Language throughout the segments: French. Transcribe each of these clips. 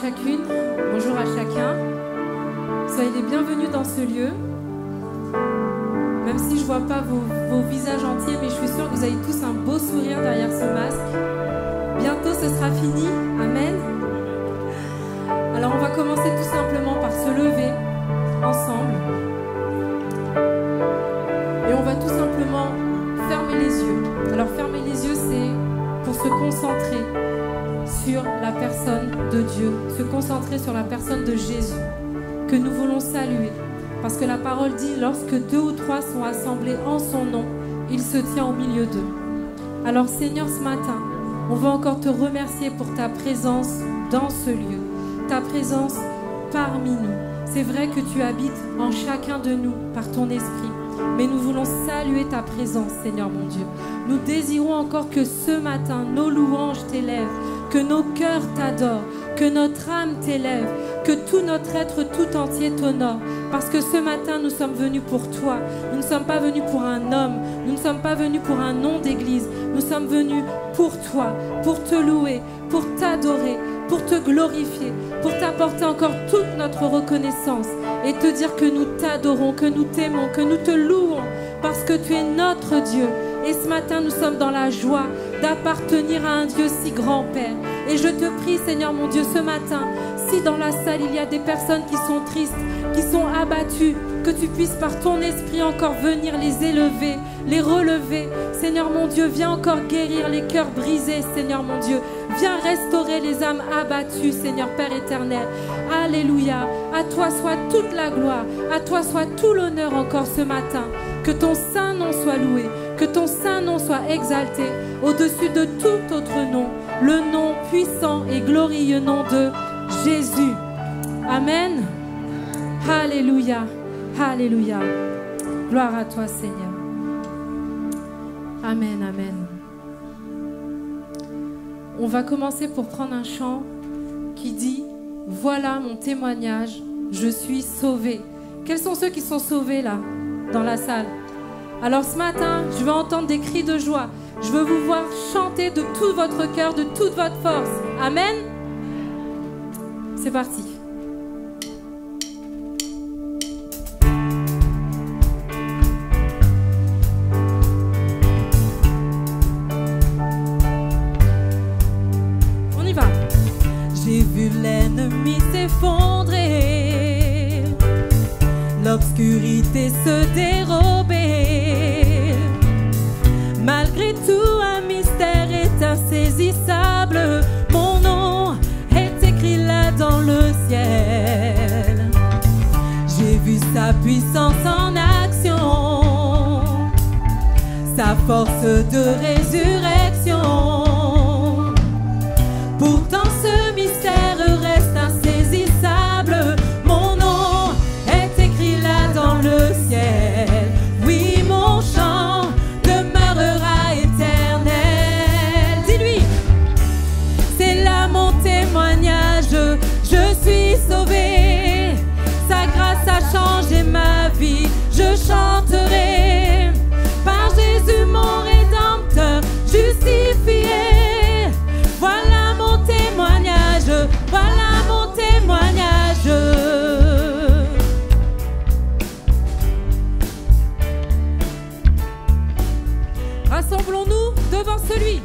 chacune, bonjour à chacun. Soyez les bienvenus dans ce lieu. Même si je ne vois pas vos visages entiers, mais je suis sûre que vous avez tous un beau sourire derrière ce masque. Bientôt ce sera fini. Amen. Alors on va commencer tout simplement par se lever ensemble. Et on va tout simplement fermer les yeux. Alors fermer les yeux, c'est pour se concentrer sur la personne de Dieu, se concentrer sur la personne de Jésus, que nous voulons saluer. Parce que la parole dit, lorsque 2 ou 3 sont assemblés en son nom, il se tient au milieu d'eux. Alors Seigneur, ce matin, on veut encore te remercier pour ta présence dans ce lieu, ta présence parmi nous. C'est vrai que tu habites en chacun de nous par ton esprit, mais nous voulons saluer ta présence, Seigneur mon Dieu. Nous désirons encore que ce matin, nos louanges t'élèvent, que nos cœurs t'adorent, que notre âme t'élève, que tout notre être tout entier t'honore. Parce que ce matin, nous sommes venus pour toi. Nous ne sommes pas venus pour un homme. Nous ne sommes pas venus pour un nom d'église. Nous sommes venus pour toi, pour te louer, pour t'adorer, pour te glorifier, pour t'apporter encore toute notre reconnaissance et te dire que nous t'adorons, que nous t'aimons, que nous te louons parce que tu es notre Dieu. Et ce matin, nous sommes dans la joie d'appartenir à un Dieu si grand, Père. Et je te prie, Seigneur mon Dieu, ce matin, si dans la salle il y a des personnes qui sont tristes, qui sont abattues, que tu puisses par ton esprit encore venir les élever, les relever. Seigneur mon Dieu, viens encore guérir les cœurs brisés, Seigneur mon Dieu. Viens restaurer les âmes abattues, Seigneur Père éternel. Alléluia. À toi soit toute la gloire, à toi soit tout l'honneur encore ce matin. Que ton saint nom soit loué, que ton saint nom soit exalté au-dessus de tout autre nom, le nom puissant et glorieux nom de Jésus. Amen. Alléluia. Alléluia. Gloire à toi, Seigneur. Amen, amen. On va commencer pour prendre un chant qui dit « Voilà mon témoignage, je suis sauvé ». Quels sont ceux qui sont sauvés là, dans la salle? Alors ce matin, je veux entendre des cris de joie. Je veux vous voir chanter de tout votre cœur, de toute votre force. Amen. C'est parti. On y va. J'ai vu l'ennemi s'effondrer, l'obscurité se dérober. Malgré tout, un mystère est insaisissable. Mon nom est écrit là dans le ciel. J'ai vu sa puissance en action, sa force de résurrection. Pourtant ce mystère reste insaisissable. Mon nom est écrit là dans le ciel. Oui, mon chant demeurera éternel. Dis-lui, c'est là mon témoignage. Je suis sauvé, sa grâce a changé ma vie. Je chanterai par Jésus mon Rédempteur, justifié. Voilà mon témoignage, voilà mon témoignage. Rassemblons-nous devant celui.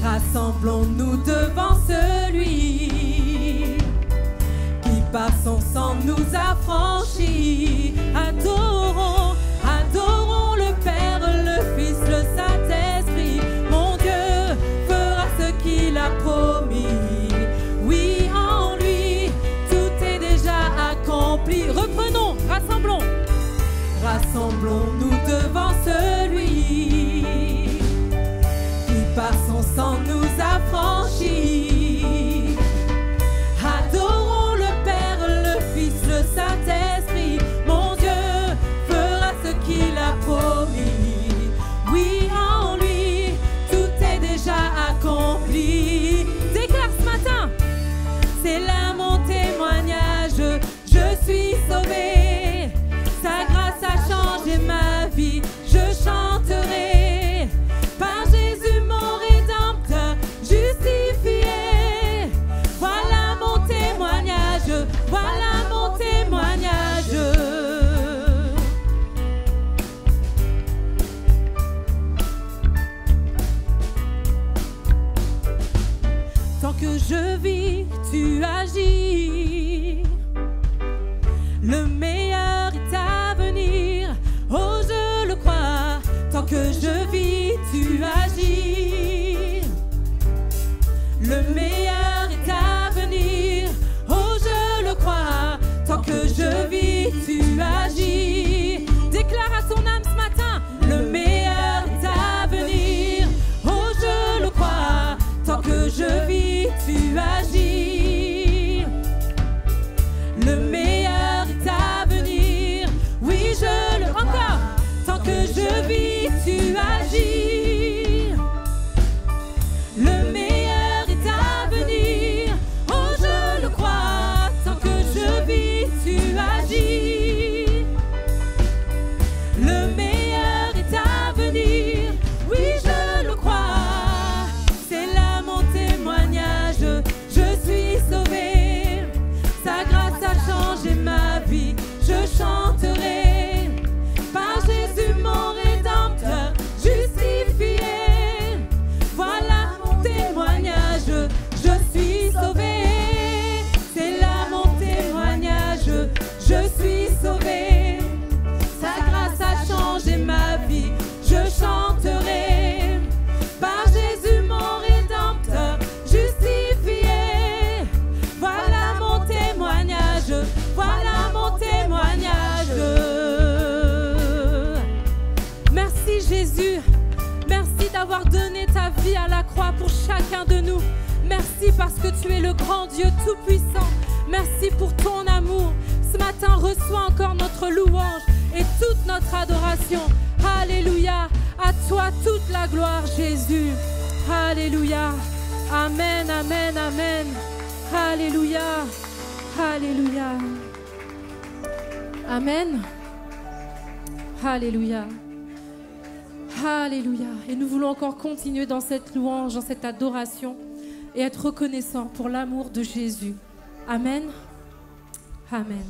Rassemblons-nous devant celui qui par son sang nous a franchis. Adorons, adorons le Père, le Fils, le Saint-Esprit. Mon Dieu fera ce qu'il a promis. Oui, en lui, tout est déjà accompli. Reprenons, rassemblons. Rassemblons-nous devant celui qui par son sang nous a franchis. Adorons le Père, le Fils, le Saint-Esprit. Mon Dieu fera ce qu'il a promis. Oui, en lui, tout est déjà accompli. Déclare ce matin, c'est là mon témoignage. Je suis sauvé, sa grâce a changé ma vie. Je chante Tant que je vis, tu agis. Le meilleur est à venir. Oh, je le crois. Tant que je vis, tu agis. Déclare à ton âme ce matin. Le meilleur est à venir. Oh, je le crois. Tant que je vis, tu agis. Le meilleur est à venir. Oui, je le encore. Tant que je vis, tu agis. Le meilleur est à venir. Oh, je le crois. Tant que je vis, tu agis. Le meilleur est à venir. Oui, je le crois. C'est là mon témoignage. Je suis sauvé. Sa grâce a changé ma vie. Je chanterai par Jésus mon Rédempteur justifié. Voilà mon témoignage. Je suis sauvé. C'est là mon témoignage. Je suis sauvé. Sa grâce a changé ma vie. Je chanterai par Jésus mon Rédempteur justifié. Voilà mon témoignage. Voilà mon témoignage. Merci Jésus. Merci d'avoir donné ta vie à la croix pour chacun de nous. Merci parce que tu es le grand Dieu tout-puissant. Merci pour ton amour. Ce matin, reçois encore notre louange et toute notre adoration. Alléluia. À toi toute la gloire, Jésus. Alléluia. Amen, amen, amen. Alléluia. Alléluia. Amen. Alléluia. Alléluia. Et nous voulons encore continuer dans cette louange, dans cette adoration et être reconnaissants pour l'amour de Jésus. Amen. Amen.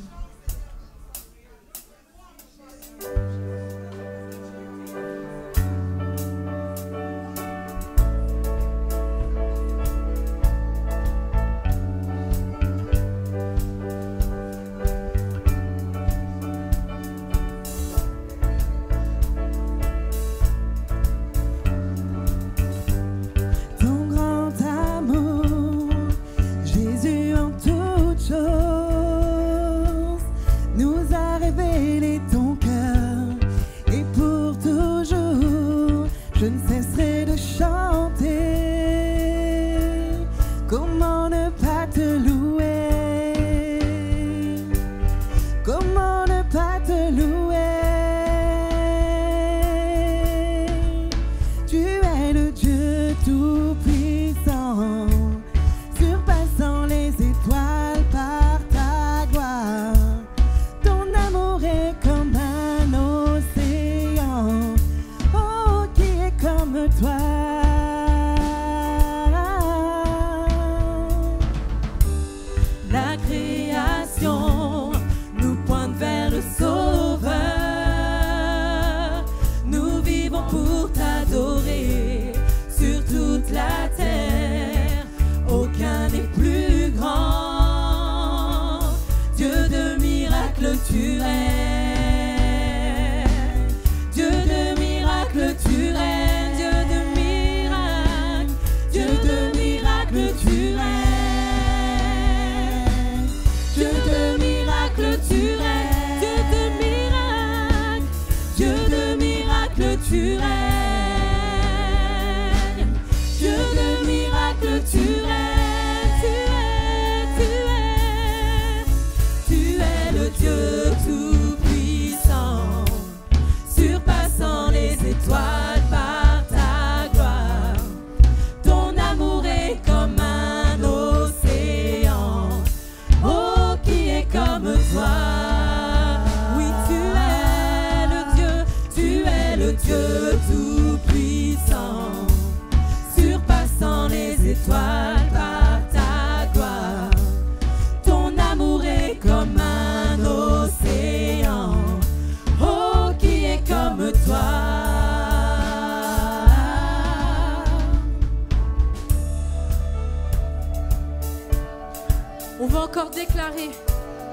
On va encore déclarer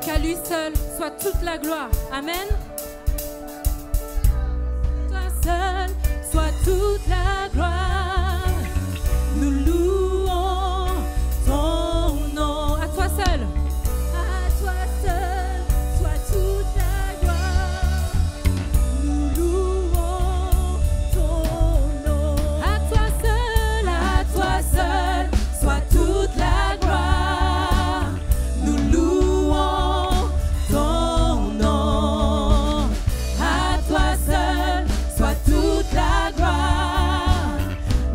qu'à lui seul soit toute la gloire. Amen. Toi seul, toute la gloire. Nous louons ton nom. À toi seul. À toi seul, soit toute la gloire. Nous louons ton nom. À toi seul, soit toute la gloire. Nous louons ton nom. À toi seul, soit toute la gloire.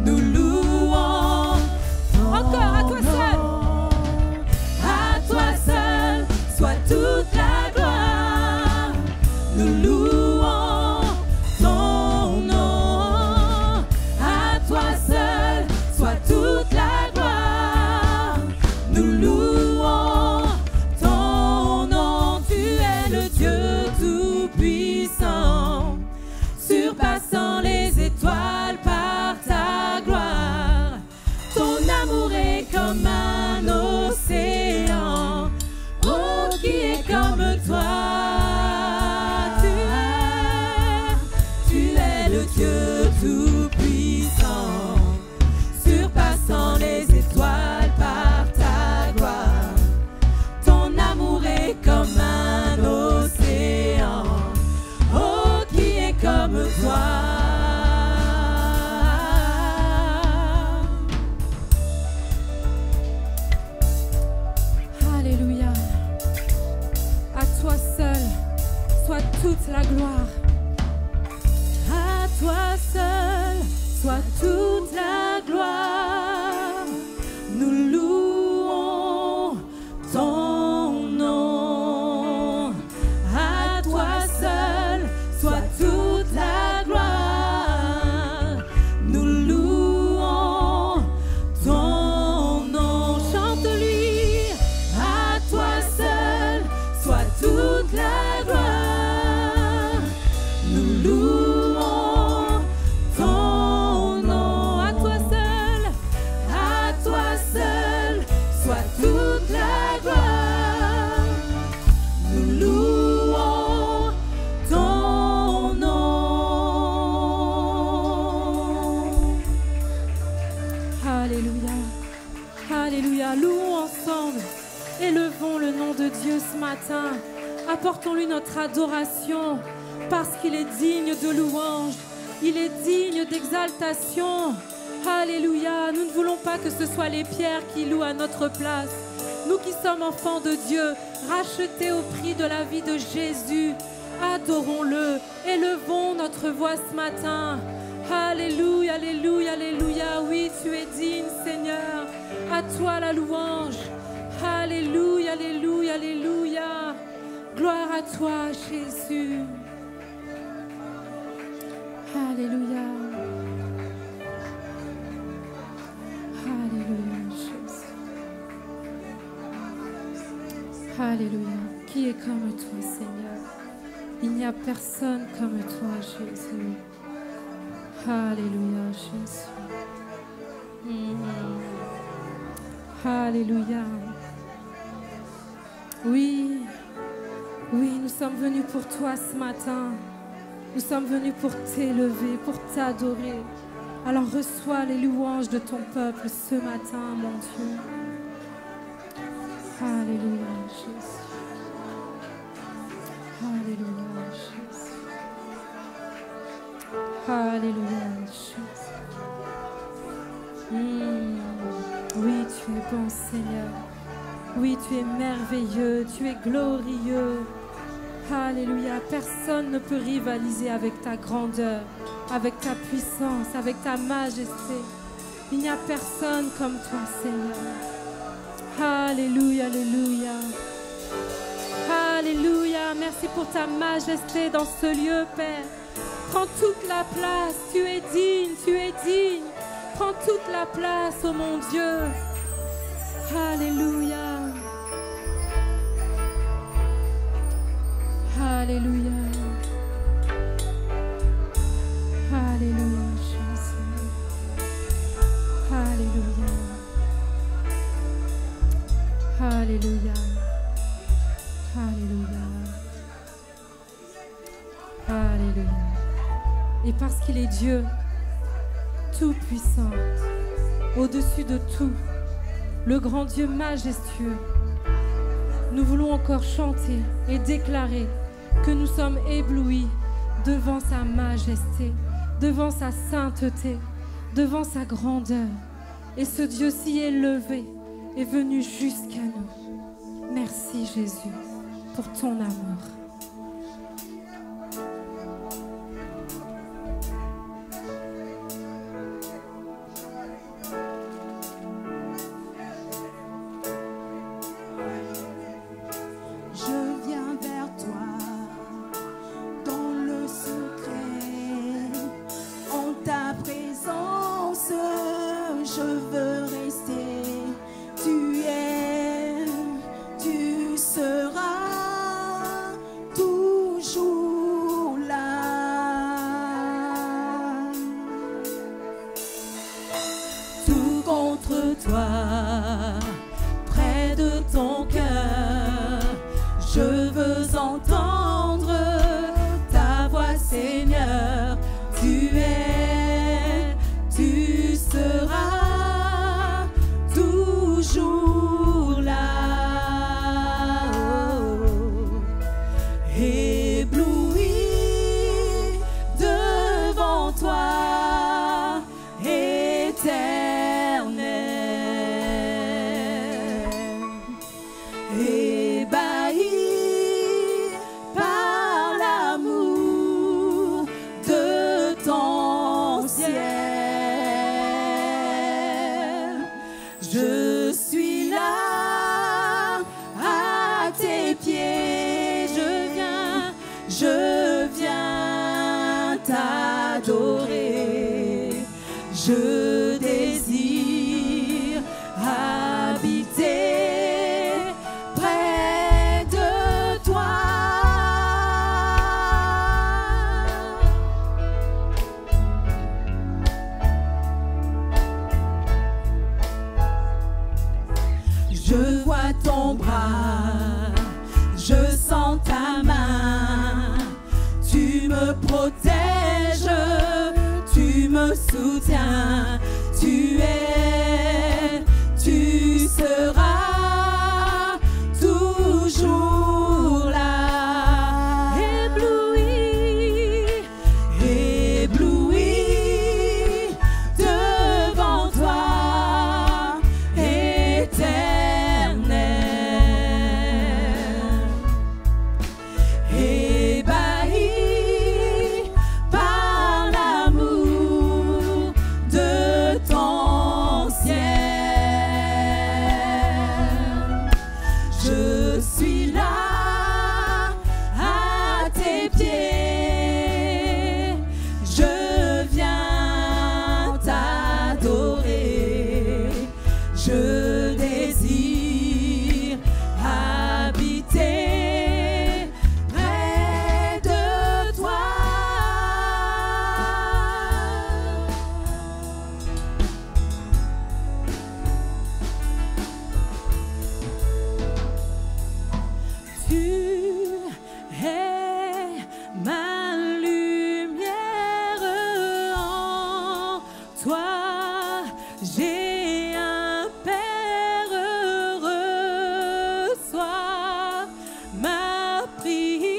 Nous louons ton encore à toi seul. À toi seul, soit toute la gloire. Nous louons ton nom. À toi seul, soit toute la gloire. Nous louons ton nom. Tu es le Dieu tout-puissant, surpassant les étoiles par ta gloire. Ton amour est comme un océan. Oh, qui est comme toi? Tu es le Dieu tout-puissant, surpassant les étoiles par ta gloire. Ton amour est comme un océan. Oh, qui est comme toi? Alléluia. À toi seul, soit toute la gloire. À toi seul, soit toute la gloire. Nous louons ton nom. À toi seul, soit toute la gloire. Nous louons ton nom. Chante-lui. À toi seul, soit toute la gloire. Nous louons ton nom. À toi seul, soit toute la gloire. Nous louons ton nom. Alléluia. Alléluia. Louons ensemble. Élevons le nom de Dieu ce matin. Apportons-lui notre adoration parce qu'il est digne de louange. Il est digne d'exaltation. Alléluia. Nous ne voulons pas que ce soit les pierres qui louent à notre place. Nous qui sommes enfants de Dieu, rachetés au prix de la vie de Jésus, adorons-le. Élevons notre voix ce matin. Alléluia, alléluia, alléluia. Oui, tu es digne, Seigneur. À toi la louange. Alléluia, alléluia, alléluia. Gloire à toi, Jésus. Alléluia. Alléluia, Jésus. Alléluia. Qui est comme toi, Seigneur? Il n'y a personne comme toi, Jésus. Alléluia, Jésus. Alléluia. Oui, oui, nous sommes venus pour toi ce matin. Nous sommes venus pour t'élever, pour t'adorer. Alors reçois les louanges de ton peuple ce matin, mon Dieu. Alléluia, Jésus. Alléluia, Jésus. Alléluia, Jésus. Oui, tu es bon, Seigneur. Oui, tu es merveilleux, tu es glorieux. Alléluia. Personne ne peut rivaliser avec ta grandeur, avec ta puissance, avec ta majesté. Il n'y a personne comme toi, Seigneur. Alléluia, alléluia. Alléluia. Merci pour ta majesté dans ce lieu, Père. Prends toute la place. Tu es digne, tu es digne. Prends toute la place, oh mon Dieu. Alléluia. Alléluia. Alléluia, Jésus. Alléluia. Alléluia. Alléluia. Alléluia. Et parce qu'il est Dieu, tout-puissant, au-dessus de tout, le grand Dieu majestueux. Nous voulons encore chanter et déclarer que nous sommes éblouis devant sa majesté, devant sa sainteté, devant sa grandeur. Et ce Dieu si élevé est venu jusqu'à nous. Merci Jésus pour ton amour. Je désire habiter près de toi. Je vois ton bras, je sens ta main, tu me protèges, tu me soutiens, tu seras toujours là. Ébloui, ébloui devant toi, éternel. Ébahi par l'amour de ton ciel, je suis là à tes pieds, je viens t'adorer, je désire habiter près de toi. Tu es ma lumière, en toi j'ai un Père, reçois ma prière.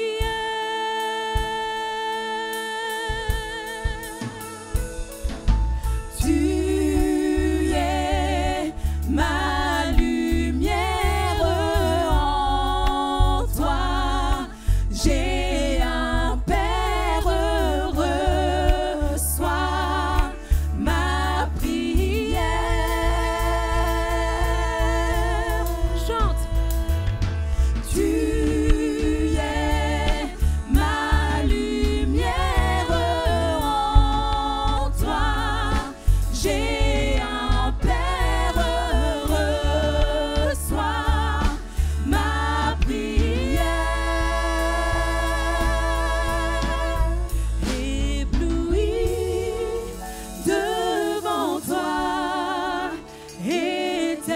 Tu es ma lumière, en toi j'ai un Père, reçois ma prière. Chante. Tu es ma lumière, en toi j'ai un Père, reçois ma prière. Ébloui devant toi, éternel.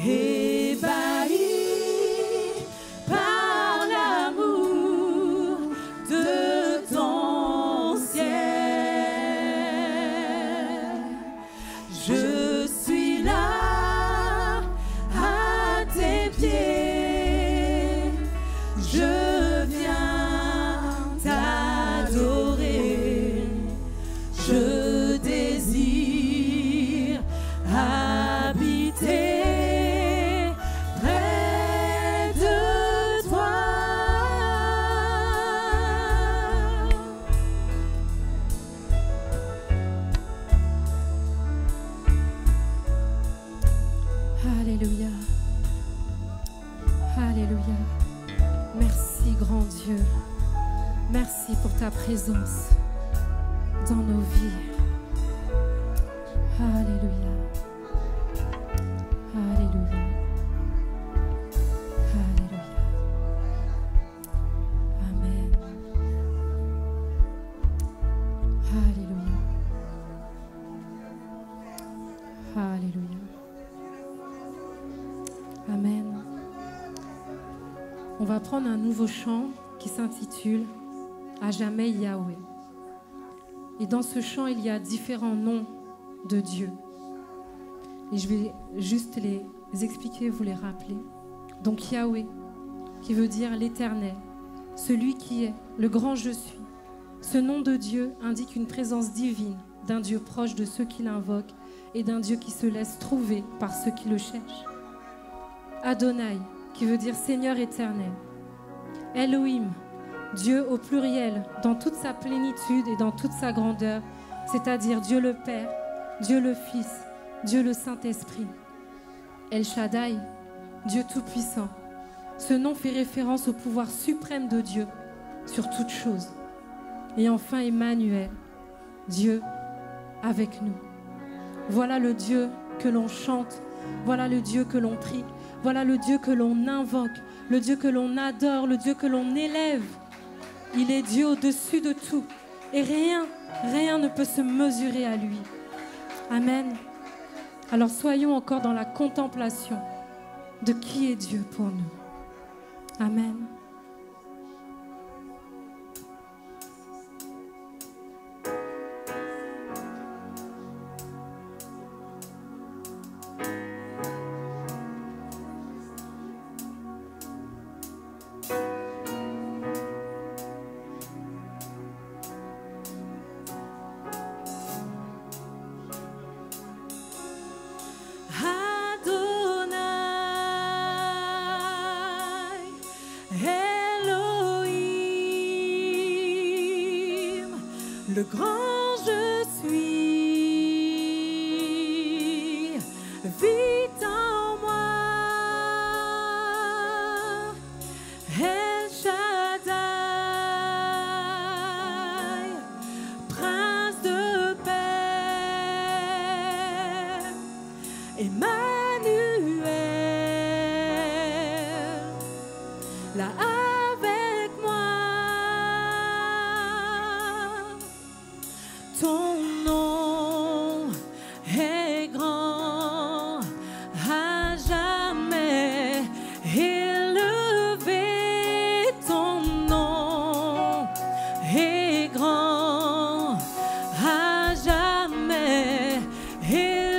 Ébahi par l'amour de Alléluia. Alléluia. Merci, grand Dieu. Merci pour ta présence dans nos vies. Alléluia. Alléluia. Alléluia. Amen. Alléluia. Alléluia. Amen. On va prendre un nouveau chant qui s'intitule « À jamais Yahweh ». Et dans ce chant, il y a différents noms de Dieu. Et je vais juste les expliquer, vous les rappeler. Donc Yahweh, qui veut dire l'Éternel, celui qui est, le grand je suis. Ce nom de Dieu indique une présence divine d'un Dieu proche de ceux qui l'invoquent et d'un Dieu qui se laisse trouver par ceux qui le cherchent. Adonai, qui veut dire Seigneur éternel. Elohim, Dieu au pluriel, dans toute sa plénitude et dans toute sa grandeur, c'est-à-dire Dieu le Père, Dieu le Fils, Dieu le Saint-Esprit. El Shaddai, Dieu tout-puissant. Ce nom fait référence au pouvoir suprême de Dieu sur toute chose. Et enfin Emmanuel, Dieu avec nous. Voilà le Dieu que l'on chante, voilà le Dieu que l'on prie, voilà le Dieu que l'on invoque, le Dieu que l'on adore, le Dieu que l'on élève. Il est Dieu au-dessus de tout et rien ne peut se mesurer à lui. Amen. Alors soyons encore dans la contemplation de qui est Dieu pour nous. Amen. Le grand je suis vit en moi. El Shaddai, prince de paix, Emmanuel, là avec moi. Ton nom est grand, à jamais élevé. Ton nom est grand, à jamais élevé.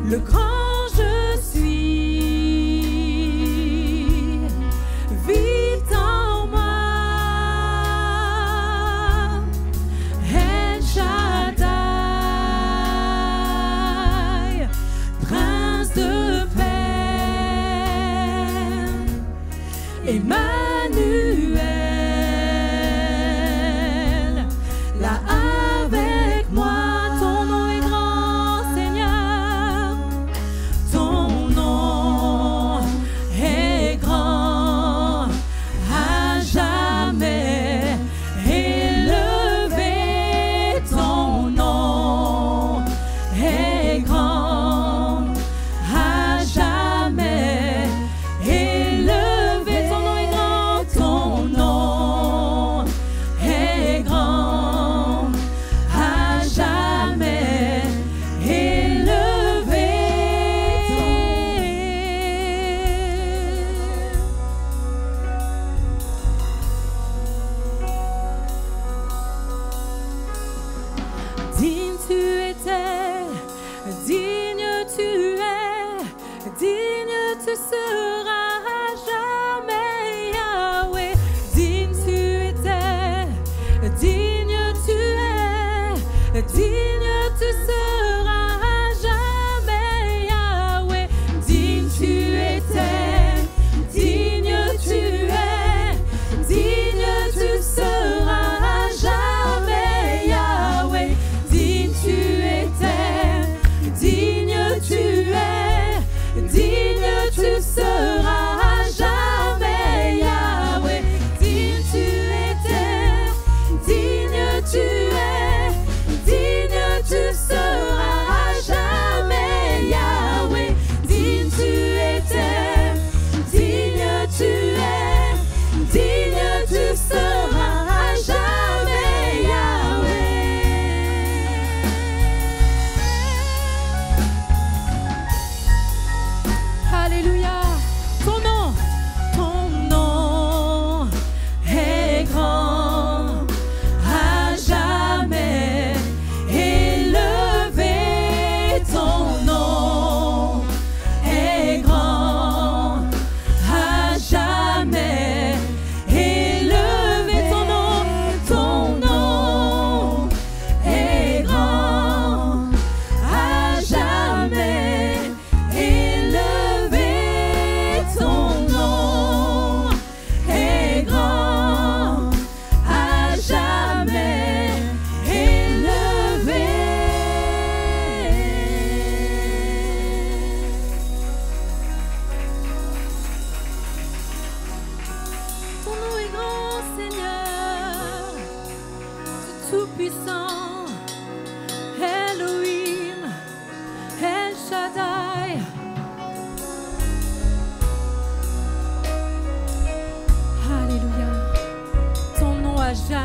Le grand je suis vit en moi. El Shaddai, prince de paix, Emmanuel, là avec moi. Ton nom est grand, Seigneur.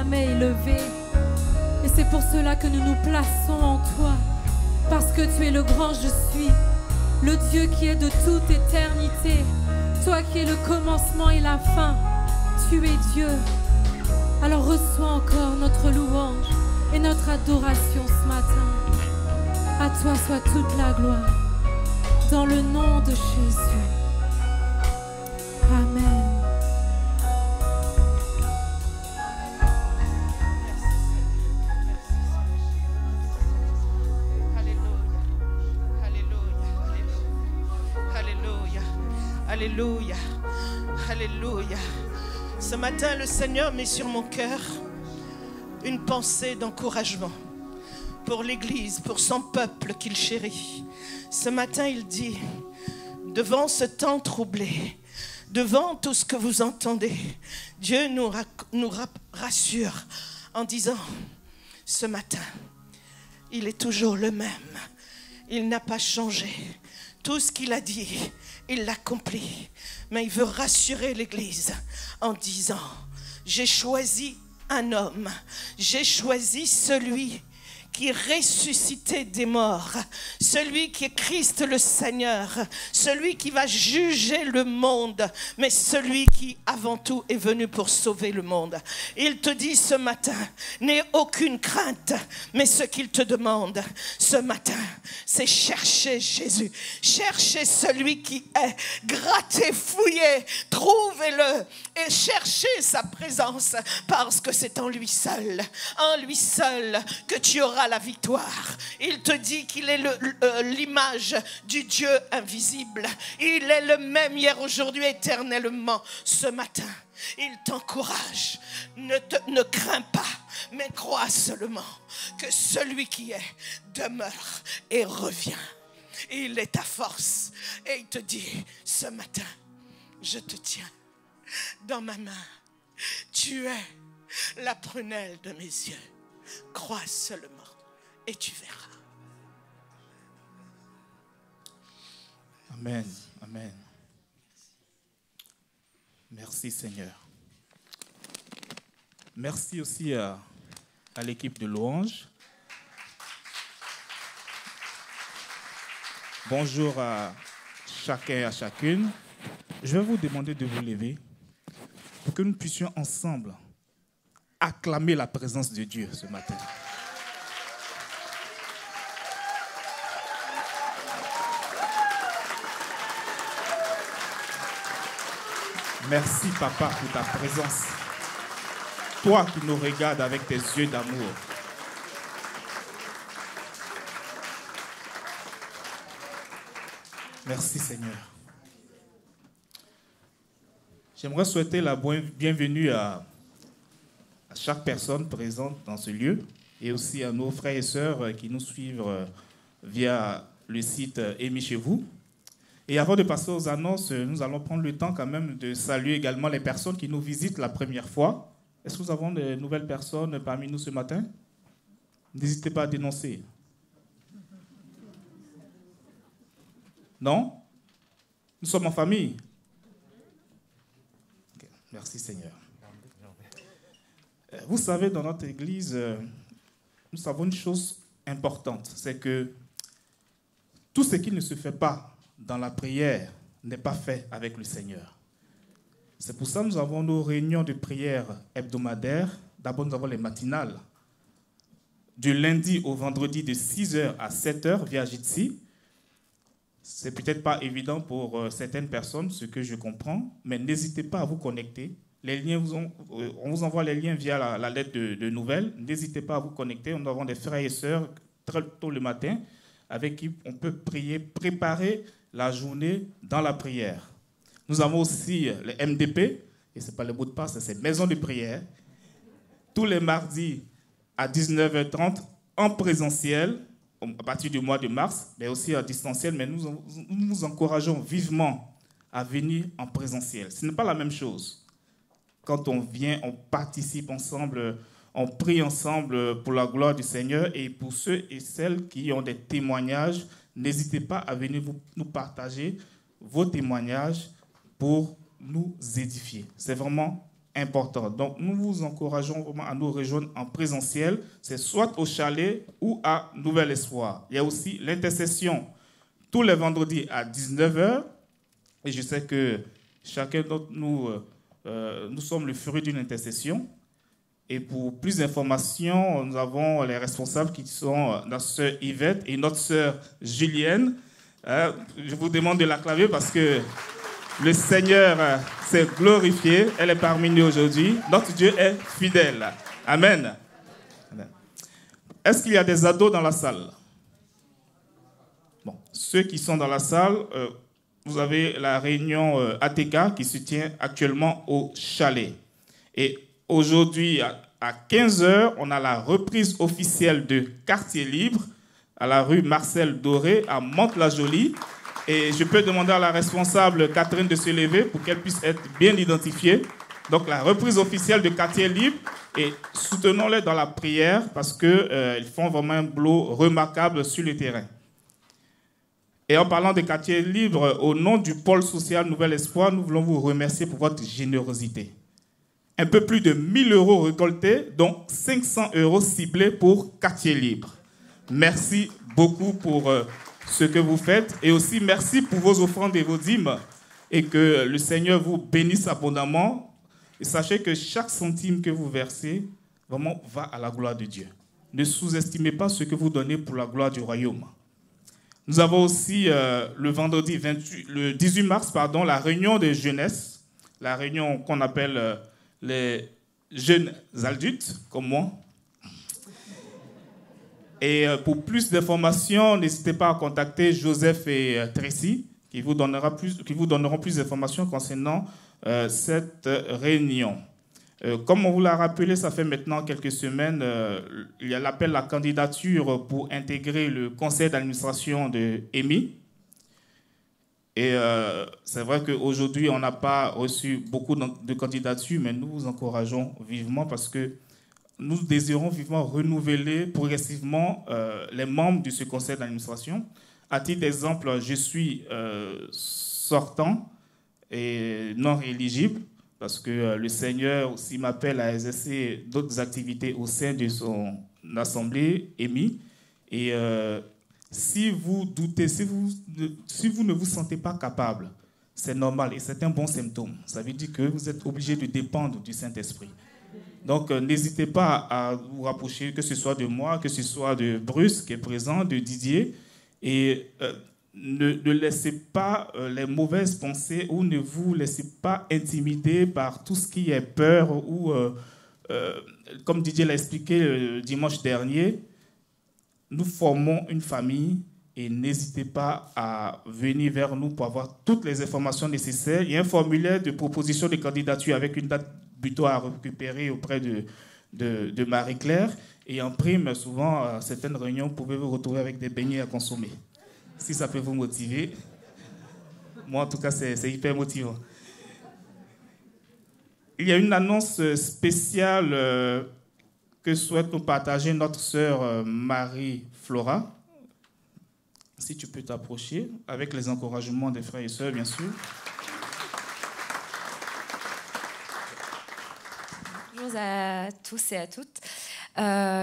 jamais élevé. Et c'est pour cela que nous nous plaçons en toi. Parce que tu es le grand je suis, le Dieu qui est de toute éternité. Toi qui es le commencement et la fin, tu es Dieu. Alors reçois encore notre louange et notre adoration ce matin. À toi soit toute la gloire, dans le nom de Jésus. Amen. Alléluia, alléluia. Ce matin, le Seigneur met sur mon cœur une pensée d'encouragement pour l'Église, pour son peuple qu'il chérit. Ce matin, il dit, devant ce temps troublé, devant tout ce que vous entendez, Dieu nous rassure en disant, ce matin, il est toujours le même. Il n'a pas changé. Tout ce qu'il a dit, il l'accomplit. Mais il veut rassurer l'Église en disant, j'ai choisi un homme, j'ai choisi celui qui est ressuscité des morts, celui qui est Christ le Seigneur, celui qui va juger le monde, mais celui qui avant tout est venu pour sauver le monde. Il te dit ce matin, n'aie aucune crainte, mais ce qu'il te demande ce matin, c'est chercher Jésus, chercher celui qui est, grattez, fouillez, trouvez-le et cherchez sa présence, parce que c'est en lui seul que tu auras la victoire. Il te dit qu'il est l'image du Dieu invisible. Il est le même hier, aujourd'hui, éternellement. Ce matin, il t'encourage. Ne crains pas, mais crois seulement que celui qui est demeure et revient. Il est ta force. Et il te dit, ce matin, je te tiens dans ma main. Tu es la prunelle de mes yeux. Crois seulement et tu verras. Amen, amen. Merci Seigneur. Merci aussi à l'équipe de louange. Bonjour à chacun et à chacune. Je vais vous demander de vous lever pour que nous puissions ensemble acclamer la présence de Dieu ce matin. Merci, Papa, pour ta présence. Toi qui nous regardes avec tes yeux d'amour. Merci, Seigneur. J'aimerais souhaiter la bienvenue à chaque personne présente dans ce lieu et aussi à nos frères et sœurs qui nous suivent via le site Émis chez vous. Et avant de passer aux annonces, nous allons prendre le temps quand même de saluer également les personnes qui nous visitent la première fois. Est-ce que nous avons de nouvelles personnes parmi nous ce matin? N'hésitez pas à dénoncer. Non? Nous sommes en famille. Okay. Merci Seigneur. Vous savez, dans notre église, nous savons une chose importante, c'est que tout ce qui ne se fait pas dans la prière n'est pas fait avec le Seigneur. C'est pour ça que nous avons nos réunions de prière hebdomadaires. D'abord, nous avons les matinales. Du lundi au vendredi de 6h à 7h via Jitsi. C'est peut-être pas évident pour certaines personnes, ce que je comprends, mais n'hésitez pas à vous connecter. Les liens on vous envoie les liens via la lettre de nouvelles. N'hésitez pas à vous connecter. Nous avons des frères et sœurs très tôt le matin avec qui on peut prier, préparer la journée dans la prière. Nous avons aussi le MDP, et ce n'est pas le mot de passe, c'est maison de prière, tous les mardis à 19h30 en présentiel, à partir du mois de mars, mais aussi en distanciel, mais nous nous encourageons vivement à venir en présentiel. Ce n'est pas la même chose. Quand on vient, on participe ensemble, on prie ensemble pour la gloire du Seigneur, et pour ceux et celles qui ont des témoignages, n'hésitez pas à venir nous partager vos témoignages pour nous édifier. C'est vraiment important. Donc, nous vous encourageons vraiment à nous rejoindre en présentiel. C'est soit au chalet ou à Nouvel Espoir. Il y a aussi l'intercession tous les vendredis à 19h. Et je sais que chacun d'entre nous, nous sommes le fruit d'une intercession. Et pour plus d'informations, nous avons les responsables qui sont notre sœur Yvette et notre sœur Julienne. Je vous demande de l'acclamer parce que le Seigneur s'est glorifié. Elle est parmi nous aujourd'hui. Notre Dieu est fidèle. Amen. Amen. Est-ce qu'il y a des ados dans la salle? Bon, ceux qui sont dans la salle, vous avez la réunion ATK qui se tient actuellement au chalet. Et aujourd'hui, à 15h, on a la reprise officielle de Quartier Libre à la rue Marcel Doré à Mantes-la-Jolie. Et je peux demander à la responsable Catherine de se lever pour qu'elle puisse être bien identifiée. Donc la reprise officielle de Quartier Libre, et soutenons-les dans la prière parce qu'ils font vraiment un boulot remarquable sur le terrain. Et en parlant de Quartier Libre, au nom du pôle social Nouvel Espoir, nous voulons vous remercier pour votre générosité. Un peu plus de 1 000 € récoltés, dont 500 € ciblés pour Quartier Libre. Merci beaucoup pour ce que vous faites et aussi merci pour vos offrandes et vos dîmes et que le Seigneur vous bénisse abondamment. Et sachez que chaque centime que vous versez vraiment va à la gloire de Dieu. Ne sous-estimez pas ce que vous donnez pour la gloire du royaume. Nous avons aussi le 18 mars, la réunion de jeunesse, la réunion qu'on appelle les jeunes adultes, comme moi. Et pour plus d'informations, n'hésitez pas à contacter Joseph et Tracy, qui vous donneront plus d'informations concernant cette réunion. Comme on vous l'a rappelé, ça fait maintenant quelques semaines, il y a l'appel à la candidature pour intégrer le conseil d'administration de EMI. Et c'est vrai qu'aujourd'hui, on n'a pas reçu beaucoup de candidatures, mais nous vous encourageons vivement parce que nous désirons vivement renouveler progressivement les membres de ce conseil d'administration. À titre d'exemple, je suis sortant et non éligible parce que le Seigneur aussi m'appelle à exercer d'autres activités au sein de son assemblée EMI. Et si vous doutez, si vous ne vous sentez pas capable, c'est normal et c'est un bon symptôme. Ça veut dire que vous êtes obligé de dépendre du Saint-Esprit. Donc, n'hésitez pas à vous rapprocher, que ce soit de moi, que ce soit de Bruce qui est présent, de Didier. Et ne laissez pas les mauvaises pensées ou ne vous laissez pas intimider par tout ce qui est peur. Ou, comme Didier l'a expliqué le dimanche dernier, nous formons une famille et n'hésitez pas à venir vers nous pour avoir toutes les informations nécessaires. Il y a un formulaire de proposition de candidature avec une date butoir à récupérer auprès de Marie-Claire. Et en prime, souvent, à certaines réunions, vous pouvez vous retrouver avec des beignets à consommer. Si ça peut vous motiver. Moi, en tout cas, c'est hyper motivant. Il y a une annonce spéciale que souhaite nous partager notre sœur Marie-Flora. Si tu peux t'approcher, avec les encouragements des frères et sœurs, bien sûr. Bonjour à tous et à toutes.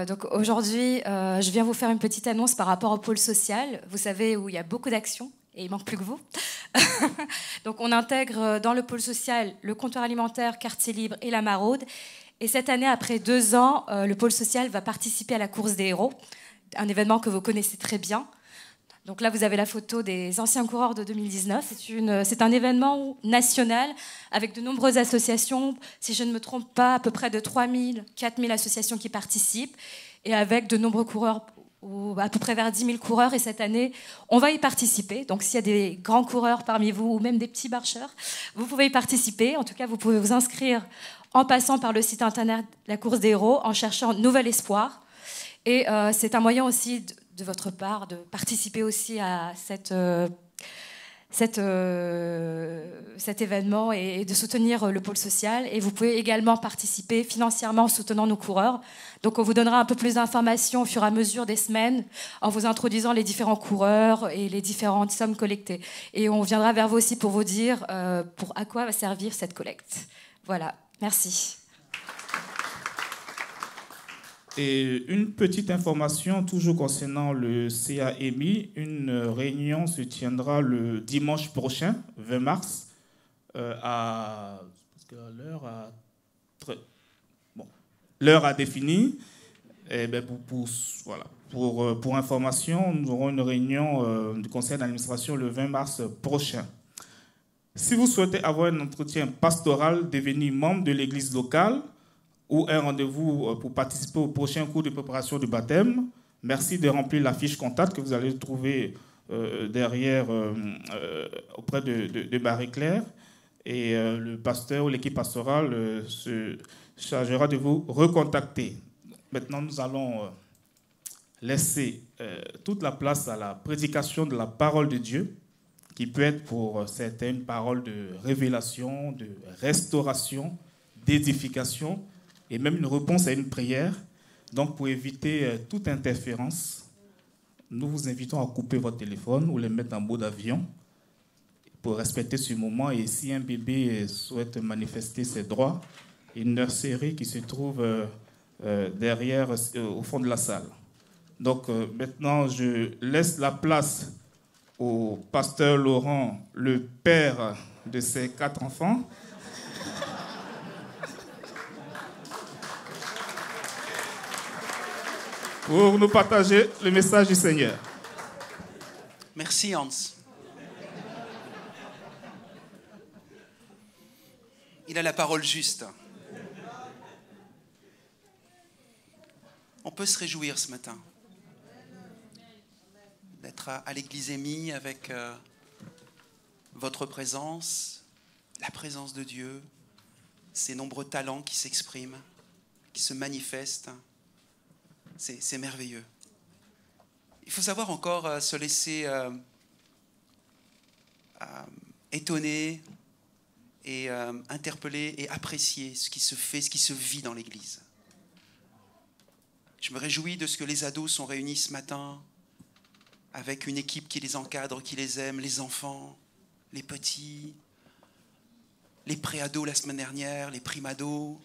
Donc aujourd'hui, je viens vous faire une petite annonce par rapport au pôle social. Vous savez où il y a beaucoup d'actions et il manque plus que vous. Donc on intègre dans le pôle social le comptoir alimentaire, Quartier Libre et la Maraude. Et cette année, après 2 ans, le pôle social va participer à la course des héros, un événement que vous connaissez très bien. Donc là, vous avez la photo des anciens coureurs de 2019. C'est un événement national avec de nombreuses associations. Si je ne me trompe pas, à peu près de 3000, 4000 associations qui participent et avec de nombreux coureurs, à peu près vers 10 000 coureurs. Et cette année, on va y participer. Donc s'il y a des grands coureurs parmi vous ou même des petits marcheurs, vous pouvez y participer. En tout cas, vous pouvez vous inscrire en passant par le site internet de la course des héros, en cherchant Nouvel Espoir. Et c'est un moyen aussi de votre part de participer aussi à cet événement et de soutenir le pôle social. Et vous pouvez également participer financièrement en soutenant nos coureurs. Donc on vous donnera un peu plus d'informations au fur et à mesure des semaines en vous introduisant les différents coureurs et les différentes sommes collectées. Et on viendra vers vous aussi pour vous dire à quoi va servir cette collecte. Voilà. Merci. Et une petite information, toujours concernant le CAMI, une réunion se tiendra le dimanche prochain, 20 mars, l'heure a défini. Et ben pour information, nous aurons une réunion du conseil d'administration le 20 mars prochain. Si vous souhaitez avoir un entretien pastoral, devenir membre de l'église locale ou un rendez-vous pour participer au prochain cours de préparation du baptême, merci de remplir la fiche contact que vous allez trouver derrière auprès de Marie-Claire. Et le pasteur ou l'équipe pastorale se chargera de vous recontacter. Maintenant, nous allons laisser toute la place à la prédication de la parole de Dieu, qui peut être pour certains une parole de révélation, de restauration, d'édification, et même une réponse à une prière. Donc, pour éviter toute interférence, nous vous invitons à couper votre téléphone ou le mettre en mode avion pour respecter ce moment. Et si un bébé souhaite manifester ses droits, une nurserie qui se trouve derrière, au fond de la salle. Donc maintenant, je laisse la place au pasteur Laurent, le père de ses 4 enfants. Pour nous partager le message du Seigneur. Merci Hans. Il a la parole juste. On peut se réjouir ce matin d'être à l'église émise avec votre présence, la présence de Dieu, ces nombreux talents qui s'expriment, qui se manifestent. C'est merveilleux. Il faut savoir encore se laisser étonner et interpeller et apprécier ce qui se fait, ce qui se vit dans l'Église. Je me réjouis de ce que les ados sont réunis ce matin avec une équipe qui les encadre, qui les aime, les enfants, les petits, les pré-ados la semaine dernière, les primados.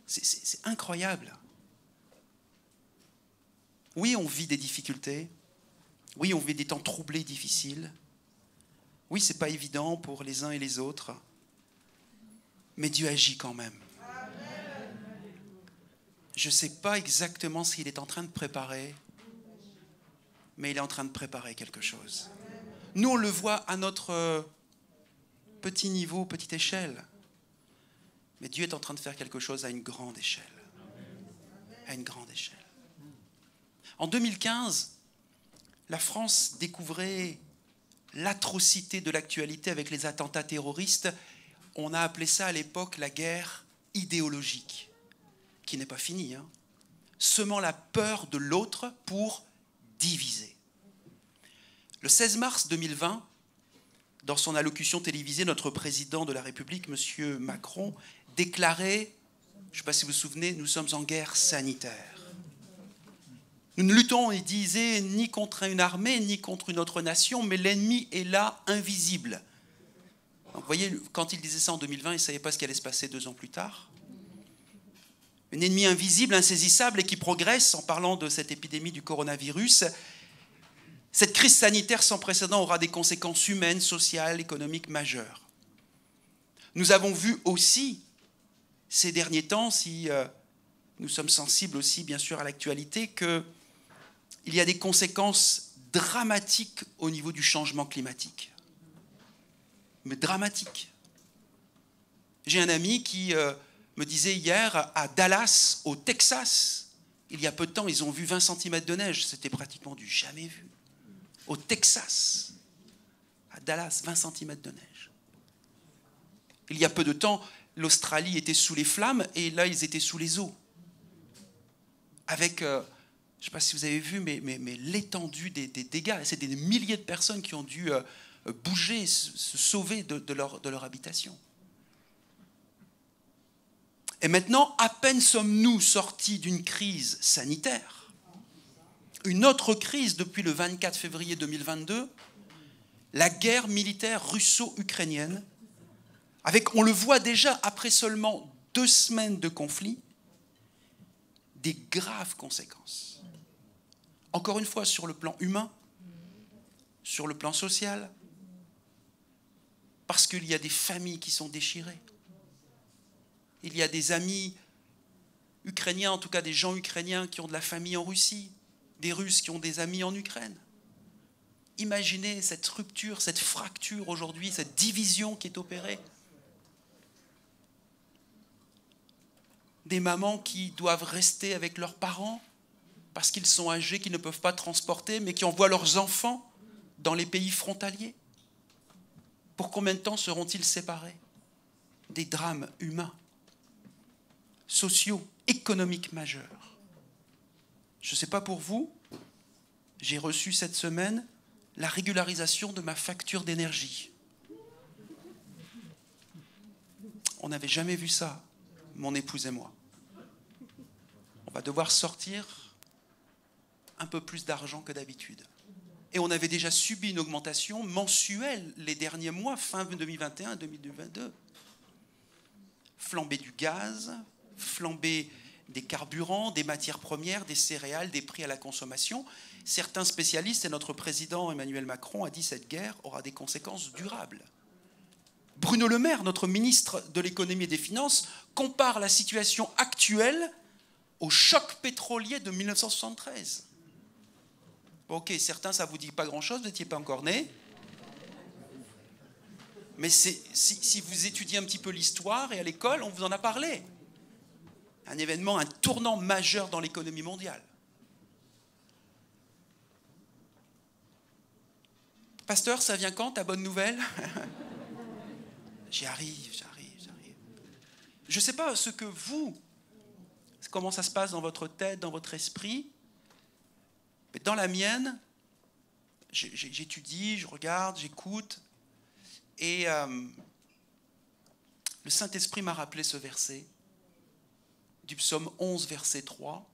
C'est incroyable. Oui, on vit des difficultés. Oui, on vit des temps troublés, difficiles. Oui, ce n'est pas évident pour les uns et les autres. Mais Dieu agit quand même. Je ne sais pas exactement ce qu'il est en train de préparer, mais il est en train de préparer quelque chose. Nous, on le voit à notre petit niveau, petite échelle. Mais Dieu est en train de faire quelque chose à une grande échelle. À une grande échelle. En 2015, la France découvrait l'atrocité de l'actualité avec les attentats terroristes. On a appelé ça à l'époque la guerre idéologique, qui n'est pas finie, hein. Semant la peur de l'autre pour diviser. Le 16 mars 2020, dans son allocution télévisée, notre président de la République, M. Macron, déclarait, je ne sais pas si vous vous souvenez, nous sommes en guerre sanitaire. Nous ne luttons, il disait, ni contre une armée, ni contre une autre nation, mais l'ennemi est là, invisible. Donc, vous voyez, quand il disait ça en 2020, il ne savait pas ce qui allait se passer 2 ans plus tard. Un ennemi invisible, insaisissable et qui progresse en parlant de cette épidémie du coronavirus. Cette crise sanitaire sans précédent aura des conséquences humaines, sociales, économiques majeures. Nous avons vu aussi, ces derniers temps, si nous sommes sensibles aussi bien sûr à l'actualité, qu'il y a des conséquences dramatiques au niveau du changement climatique. Mais dramatiques. J'ai un ami qui me disait hier, à Dallas, au Texas, il y a peu de temps, ils ont vu 20 cm de neige. C'était pratiquement du jamais vu. Au Texas, à Dallas, 20 cm de neige. Il y a peu de temps, l'Australie était sous les flammes et là, ils étaient sous les eaux. Avec, je ne sais pas si vous avez vu, mais l'étendue des dégâts. C'est des milliers de personnes qui ont dû bouger, se sauver de leur habitation. Et maintenant, à peine sommes-nous sortis d'une crise sanitaire, une autre crise depuis le 24 février 2022, la guerre militaire russo-ukrainienne, avec, on le voit déjà, après seulement 2 semaines de conflit, des graves conséquences. Encore une fois, sur le plan humain, sur le plan social, parce qu'il y a des familles qui sont déchirées. Il y a des amis ukrainiens, en tout cas des gens ukrainiens qui ont de la famille en Russie, des Russes qui ont des amis en Ukraine. Imaginez cette rupture, cette fracture aujourd'hui, cette division qui est opérée. Des mamans qui doivent rester avec leurs parents parce qu'ils sont âgés, qu'ils ne peuvent pas transporter, mais qui envoient leurs enfants dans les pays frontaliers. Pour combien de temps seront-ils séparés? Des drames humains, sociaux, économiques majeurs. Je ne sais pas pour vous, j'ai reçu cette semaine la régularisation de ma facture d'énergie. On n'avait jamais vu ça, mon épouse et moi. On va devoir sortir un peu plus d'argent que d'habitude. Et on avait déjà subi une augmentation mensuelle les derniers mois, fin 2021 et 2022. Flambée du gaz, flambée des carburants, des matières premières, des céréales, des prix à la consommation. Certains spécialistes, et notre président Emmanuel Macron a dit que cette guerre aura des conséquences durables. Bruno Le Maire, notre ministre de l'économie et des finances, compare la situation actuelle au choc pétrolier de 1973. Ok, certains, ça ne vous dit pas grand-chose, vous n'étiez pas encore nés. Mais si vous étudiez un petit peu l'histoire, et à l'école, on vous en a parlé. Un événement, un tournant majeur dans l'économie mondiale. Pasteur, ça vient quand, ta bonne nouvelle? J'y arrive. Je ne sais pas ce que vous, comment ça se passe dans votre tête, dans votre esprit. Mais dans la mienne, j'étudie, je regarde, j'écoute. Et le Saint-Esprit m'a rappelé ce verset du psaume 11, verset 3.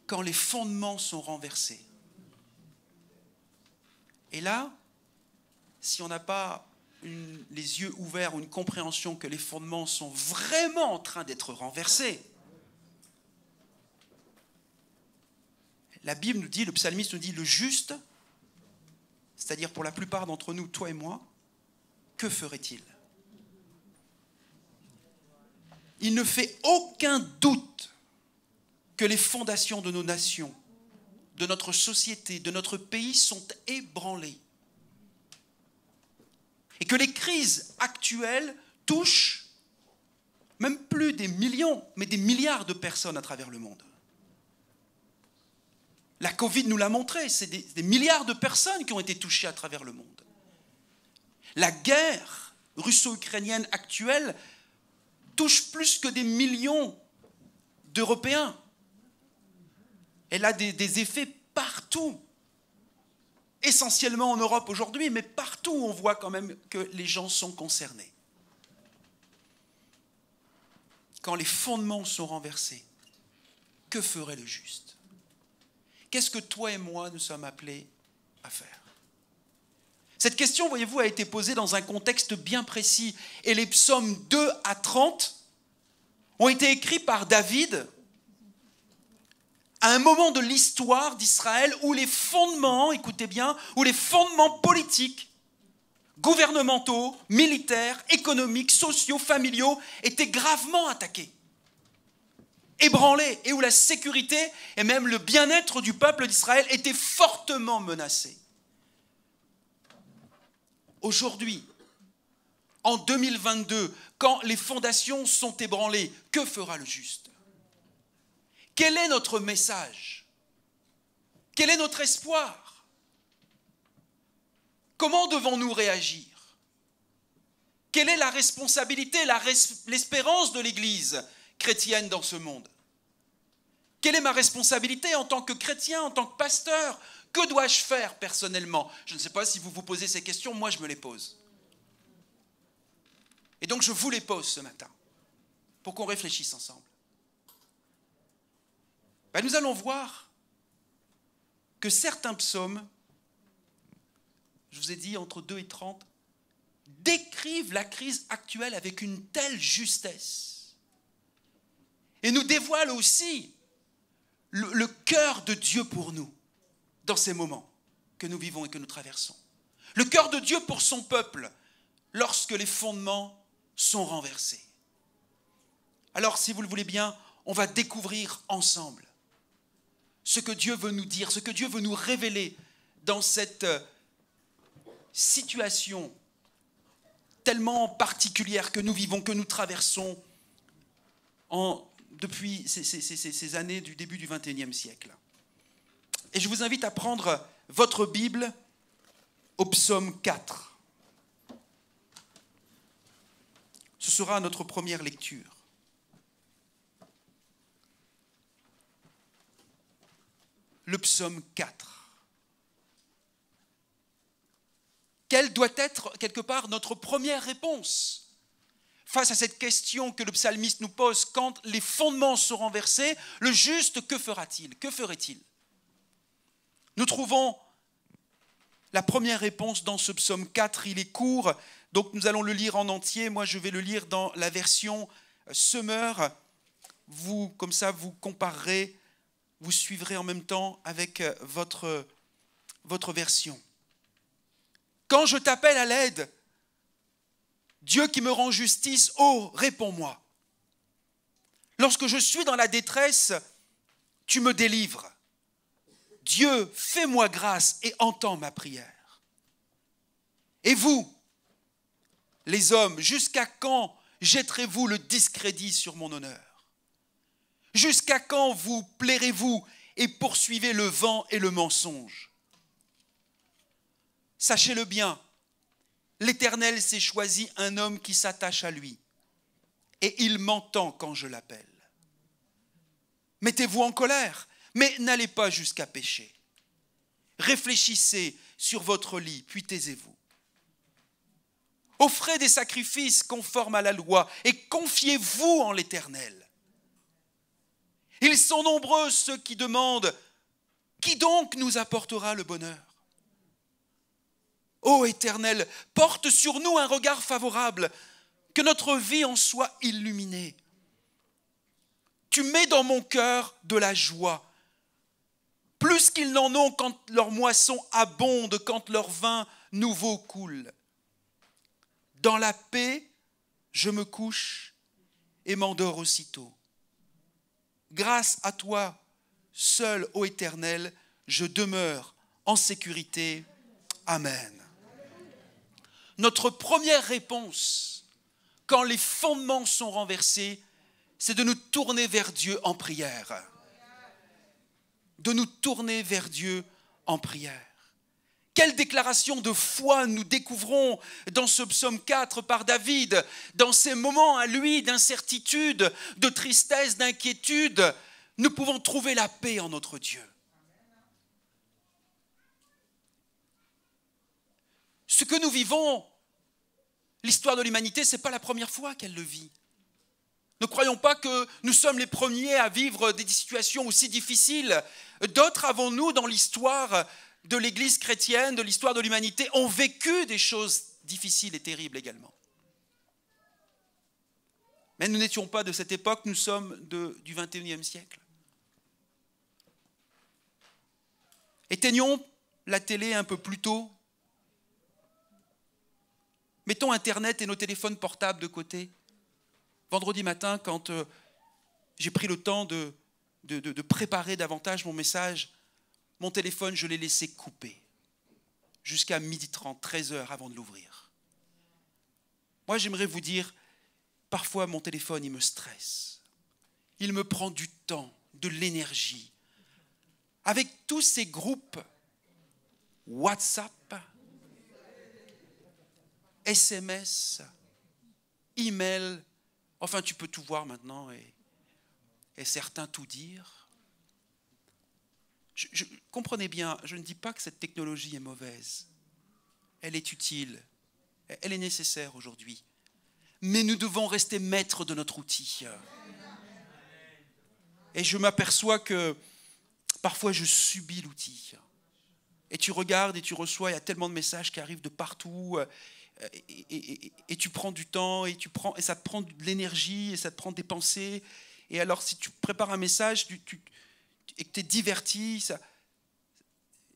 Quand les fondements sont renversés. Et là, si on n'a pas les yeux ouverts ou une compréhension que les fondements sont vraiment en train d'être renversés, la Bible nous dit, le psalmiste nous dit, le juste, c'est-à-dire pour la plupart d'entre nous, toi et moi, que ferait-il? Il ne fait aucun doute que les fondations de nos nations, de notre société, de notre pays sont ébranlées. Et que les crises actuelles touchent même plus des millions, mais des milliards de personnes à travers le monde. La Covid nous l'a montré, c'est des milliards de personnes qui ont été touchées à travers le monde. La guerre russo-ukrainienne actuelle touche plus que des millions d'Européens. Elle a des effets partout. Essentiellement en Europe aujourd'hui, mais partout on voit quand même que les gens sont concernés. Quand les fondements sont renversés, que ferait le juste? Qu'est-ce que toi et moi nous sommes appelés à faire? Cette question, voyez-vous, a été posée dans un contexte bien précis. Et les psaumes 2 à 30 ont été écrits par David à un moment de l'histoire d'Israël où les fondements, écoutez bien, où les fondements politiques, gouvernementaux, militaires, économiques, sociaux, familiaux étaient gravement attaqués, ébranlés, et où la sécurité et même le bien-être du peuple d'Israël étaient fortement menacés. Aujourd'hui, en 2022, quand les fondations sont ébranlées, que fera le juste? Quel est notre message? Quel est notre espoir? Comment devons-nous réagir? Quelle est la responsabilité, l'espérance de l'Église chrétienne dans ce monde? Quelle est ma responsabilité en tant que chrétien, en tant que pasteur? Que dois-je faire personnellement? Je ne sais pas si vous vous posez ces questions, moi je me les pose. Et donc je vous les pose ce matin, pour qu'on réfléchisse ensemble. Nous allons voir que certains psaumes, je vous ai dit entre 2 et 30, décrivent la crise actuelle avec une telle justesse et nous dévoilent aussi le cœur de Dieu pour nous dans ces moments que nous vivons et que nous traversons. Le cœur de Dieu pour son peuple lorsque les fondements sont renversés. Alors, si vous le voulez bien, on va découvrir ensemble ce que Dieu veut nous dire, ce que Dieu veut nous révéler dans cette situation tellement particulière que nous vivons, que nous traversons depuis ces années du début du XXIe siècle. Et je vous invite à prendre votre Bible au psaume 4. Ce sera notre première lecture. Le psaume 4. Quelle doit être, quelque part, notre première réponse face à cette question que le psalmiste nous pose? Quand les fondements sont renversés, le juste, que fera-t-il? Que ferait-il? Nous trouvons la première réponse dans ce psaume 4. Il est court, donc nous allons le lire en entier. Moi, je vais le lire dans la version Semeur. Vous, comme ça, vous comparerez, vous suivrez en même temps avec votre version. Quand je t'appelle à l'aide, Dieu qui me rend justice, oh, réponds-moi. Lorsque je suis dans la détresse, tu me délivres. Dieu, fais-moi grâce et entends ma prière. Et vous, les hommes, jusqu'à quand jetterez-vous le discrédit sur mon honneur? Jusqu'à quand vous plairez-vous et poursuivez le vent et le mensonge? Sachez-le bien, l'Éternel s'est choisi un homme qui s'attache à lui, et il m'entend quand je l'appelle. Mettez-vous en colère, mais n'allez pas jusqu'à pécher. Réfléchissez sur votre lit, puis taisez-vous. Offrez des sacrifices conformes à la loi, et confiez-vous en l'Éternel. Ils sont nombreux ceux qui demandent « Qui donc nous apportera le bonheur ?» Ô Éternel, porte sur nous un regard favorable, que notre vie en soit illuminée. Tu mets dans mon cœur de la joie, plus qu'ils n'en ont quand leur moisson abonde, quand leur vin nouveau coule. Dans la paix, je me couche et m'endors aussitôt. Grâce à toi, seul, ô Éternel, je demeure en sécurité. Amen. Notre première réponse, quand les fondements sont renversés, c'est de nous tourner vers Dieu en prière. De nous tourner vers Dieu en prière. Quelle déclaration de foi nous découvrons dans ce psaume 4 par David, dans ces moments à lui d'incertitude, de tristesse, d'inquiétude, nous pouvons trouver la paix en notre Dieu. Ce que nous vivons, l'histoire de l'humanité, ce n'est pas la première fois qu'elle le vit. Ne croyons pas que nous sommes les premiers à vivre des situations aussi difficiles. D'autres avant nous, dans l'histoire de l'Église chrétienne, de l'histoire de l'humanité, ont vécu des choses difficiles et terribles également. Mais nous n'étions pas de cette époque, nous sommes du XXIe siècle. Éteignons la télé un peu plus tôt. Mettons Internet et nos téléphones portables de côté. Vendredi matin, quand j'ai pris le temps de préparer davantage mon message, mon téléphone, je l'ai laissé couper jusqu'à 12h30, 13h avant de l'ouvrir. Moi, j'aimerais vous dire, parfois mon téléphone, il me stresse. Il me prend du temps, de l'énergie. Avec tous ces groupes WhatsApp, SMS, email, enfin tu peux tout voir maintenant et certains tout dire. Comprenez bien, je ne dis pas que cette technologie est mauvaise. Elle est utile, elle est nécessaire aujourd'hui. Mais nous devons rester maîtres de notre outil. Et je m'aperçois que parfois je subis l'outil. Et tu regardes et tu reçois, il y a tellement de messages qui arrivent de partout. et tu prends du temps, et ça te prend de l'énergie, et ça te prend des pensées. Et alors, si tu prépares un message et que tu es diverti,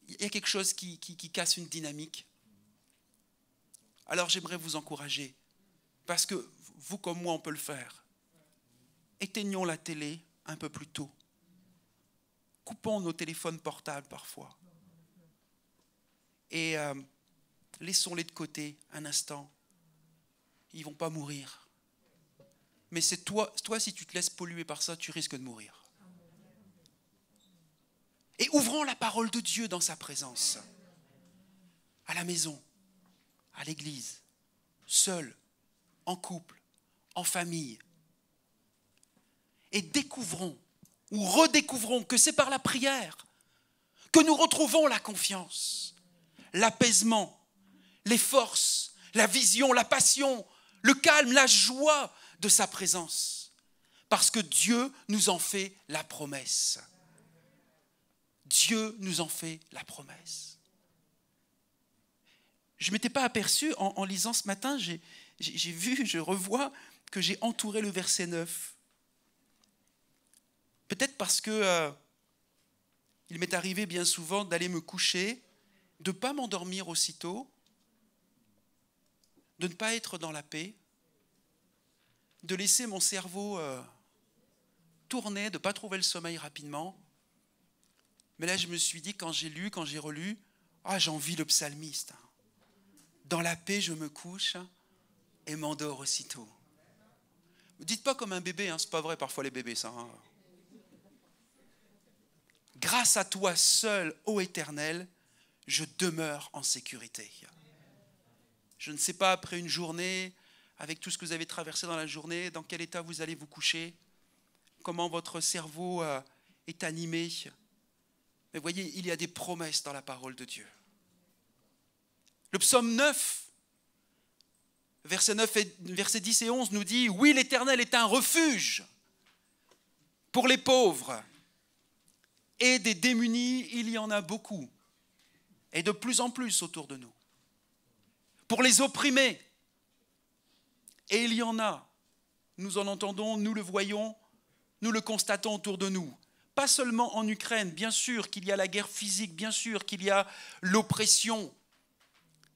il y a quelque chose qui casse une dynamique. Alors, j'aimerais vous encourager, parce que vous comme moi, on peut le faire. Éteignons la télé un peu plus tôt. Coupons nos téléphones portables parfois. Et laissons-les de côté un instant. Ils ne vont pas mourir. Mais c'est toi, si tu te laisses polluer par ça, tu risques de mourir. Et ouvrons la parole de Dieu dans sa présence. À la maison, à l'église, seul, en couple, en famille. Et découvrons ou redécouvrons que c'est par la prière que nous retrouvons la confiance, l'apaisement, les forces, la vision, la passion, le calme, la joie de sa présence. Parce que Dieu nous en fait la promesse. Dieu nous en fait la promesse. Je ne m'étais pas aperçu, en lisant ce matin, j'ai vu, je revois que j'ai entouré le verset 9. Peut-être parce que il m'est arrivé bien souvent d'aller me coucher, de ne pas m'endormir aussitôt, de ne pas être dans la paix, de laisser mon cerveau tourner, de ne pas trouver le sommeil rapidement. Mais là, je me suis dit, quand j'ai relu, j'envie le psalmiste. Dans la paix, je me couche et m'endors aussitôt. Ne dites pas comme un bébé, c'est pas vrai parfois les bébés, ça. Grâce à toi seul, ô Éternel, je demeure en sécurité. Je ne sais pas, après une journée, avec tout ce que vous avez traversé dans la journée, dans quel état vous allez vous coucher, comment votre cerveau est animé. Mais voyez, il y a des promesses dans la parole de Dieu. Le psaume 9, versets 10 et 11 nous dit « Oui, l'Éternel est un refuge pour les pauvres. Et des démunis, il y en a beaucoup. Et de plus en plus autour de nous. Pour les opprimés, et il y en a. Nous en entendons, nous le voyons, nous le constatons autour de nous. Pas seulement en Ukraine, bien sûr qu'il y a la guerre physique, bien sûr qu'il y a l'oppression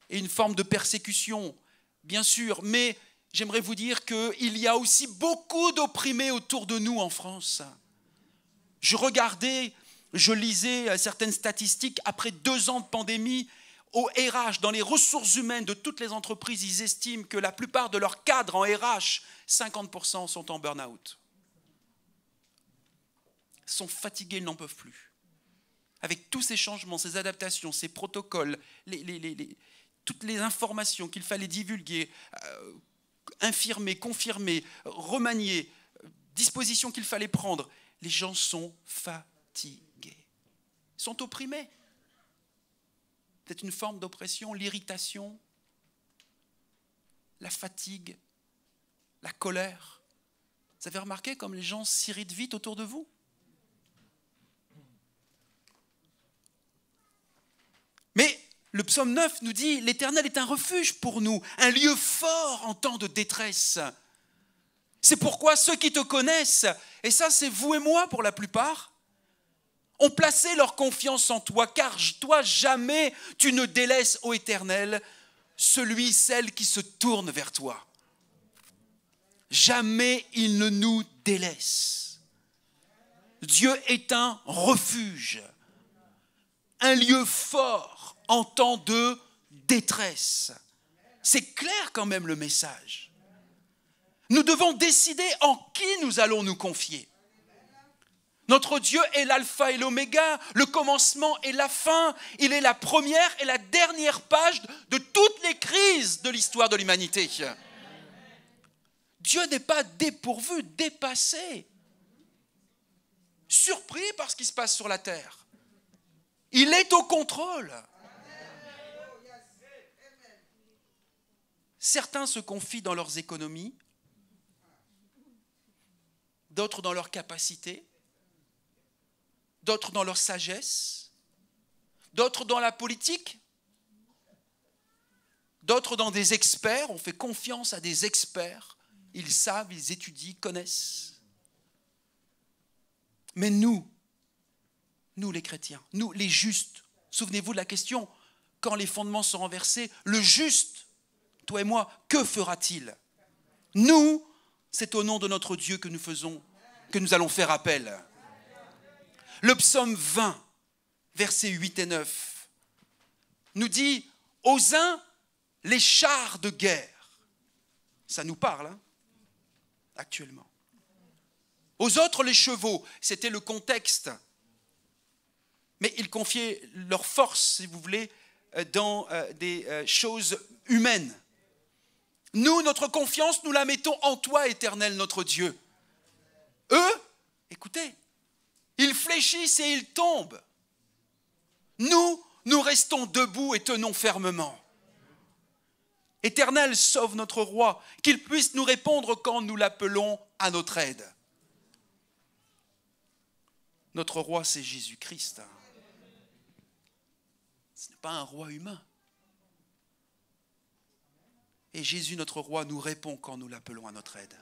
et une forme de persécution, bien sûr. Mais j'aimerais vous dire qu'il y a aussi beaucoup d'opprimés autour de nous en France. Je lisais certaines statistiques, après 2 ans de pandémie, au RH, dans les ressources humaines de toutes les entreprises, ils estiment que la plupart de leurs cadres en RH, 50% sont en burn-out. Ils sont fatigués, ils n'en peuvent plus. Avec tous ces changements, ces adaptations, ces protocoles, toutes les informations qu'il fallait divulguer, infirmer, confirmer, remanier, dispositions qu'il fallait prendre, les gens sont fatigués. Ils sont opprimés. C'est une forme d'oppression, l'irritation, la fatigue, la colère. Vous avez remarqué comme les gens s'irritent vite autour de vous? Mais le psaume 9 nous dit « L'Éternel est un refuge pour nous, un lieu fort en temps de détresse. » C'est pourquoi ceux qui te connaissent, et ça c'est vous et moi pour la plupart, ont placé leur confiance en toi, car toi jamais tu ne délaisses, ô Éternel, celle qui se tourne vers toi. Jamais il ne nous délaisse. Dieu est un refuge, un lieu fort en temps de détresse. C'est clair quand même le message. Nous devons décider en qui nous allons nous confier. Notre Dieu est l'alpha et l'oméga, le commencement et la fin. Il est la première et la dernière page de toutes les crises de l'histoire de l'humanité. Dieu n'est pas dépourvu, dépassé, surpris par ce qui se passe sur la terre. Il est au contrôle. Certains se confient dans leurs économies, d'autres dans leurs capacités, d'autres dans leur sagesse, d'autres dans la politique, d'autres dans des experts. On fait confiance à des experts. Ils savent, ils étudient, connaissent. Mais nous les chrétiens, nous les justes, souvenez-vous de la question, quand les fondements sont renversés, le juste, toi et moi, que fera-t-il? Nous, c'est au nom de notre Dieu que nous allons faire appel. Le psaume 20, versets 8 et 9, nous dit, aux uns, les chars de guerre. Ça nous parle, hein, actuellement. Aux autres, les chevaux. C'était le contexte. Mais ils confiaient leur force, si vous voulez, dans des choses humaines. Nous, notre confiance, nous la mettons en toi, Éternel, notre Dieu. Eux, écoutez, ils fléchissent et ils tombent. Nous restons debout et tenons fermement. Éternel, sauve notre roi, qu'il puisse nous répondre quand nous l'appelons à notre aide. Notre roi, c'est Jésus-Christ. Ce n'est pas un roi humain. Et Jésus, notre roi, nous répond quand nous l'appelons à notre aide.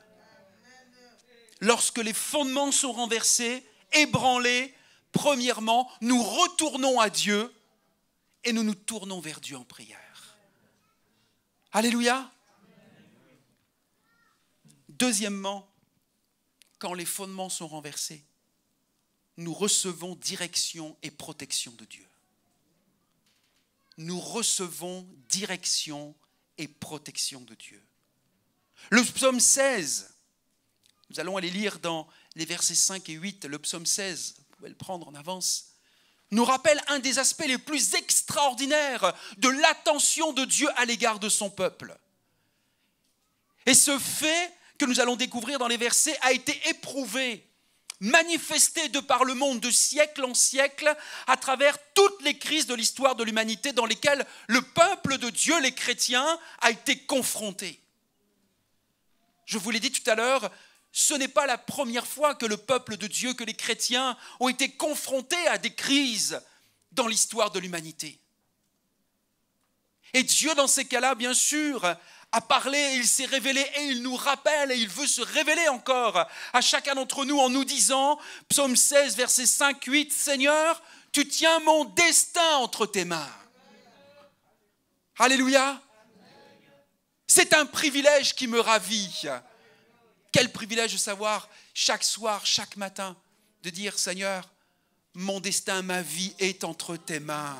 Lorsque les fondements sont renversés, ébranlés, premièrement, nous retournons à Dieu et nous nous tournons vers Dieu en prière. Alléluia. Deuxièmement, quand les fondements sont renversés, nous recevons direction et protection de Dieu. Nous recevons direction et protection de Dieu. Le psaume 16, nous allons aller lire dans les versets 5 et 8, le psaume 16, vous pouvez le prendre en avance, nous rappelle un des aspects les plus extraordinaires de l'attention de Dieu à l'égard de son peuple. Et ce fait que nous allons découvrir dans les versets a été éprouvé, manifesté de par le monde de siècle en siècle à travers toutes les crises de l'histoire de l'humanité dans lesquelles le peuple de Dieu, les chrétiens, a été confronté. Je vous l'ai dit tout à l'heure, ce n'est pas la première fois que le peuple de Dieu, que les chrétiens ont été confrontés à des crises dans l'histoire de l'humanité. Et Dieu, dans ces cas-là, bien sûr, a parlé, il s'est révélé et il nous rappelle et il veut se révéler encore à chacun d'entre nous en nous disant, psaume 16, versets 5, 8, Seigneur, tu tiens mon destin entre tes mains. Alléluia. C'est un privilège qui me ravit. Quel privilège de savoir chaque soir, chaque matin, de dire, Seigneur, mon destin, ma vie est entre tes mains.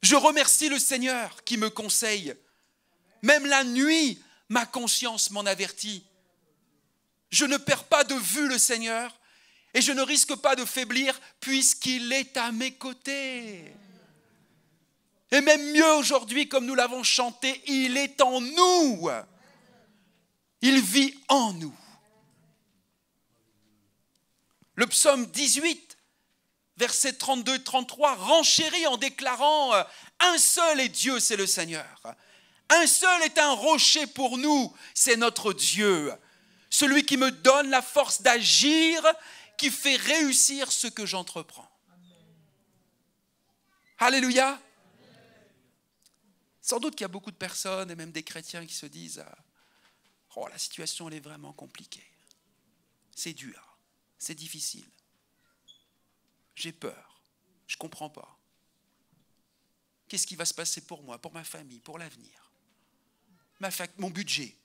Je remercie le Seigneur qui me conseille. Même la nuit, ma conscience m'en avertit. Je ne perds pas de vue le Seigneur et je ne risque pas de faiblir puisqu'il est à mes côtés. Et même mieux aujourd'hui, comme nous l'avons chanté, il est en nous. Il vit en nous. Le psaume 18, versets 32 et 33, renchérit en déclarant « Un seul est Dieu, c'est le Seigneur. Un seul est un rocher pour nous, c'est notre Dieu. Celui qui me donne la force d'agir, qui fait réussir ce que j'entreprends. » Alléluia. Sans doute qu'il y a beaucoup de personnes, et même des chrétiens, qui se disent « Oh, la situation, elle est vraiment compliquée. C'est dur, c'est difficile. J'ai peur, je ne comprends pas. Qu'est-ce qui va se passer pour moi, pour ma famille, pour l'avenir ? Mon budget.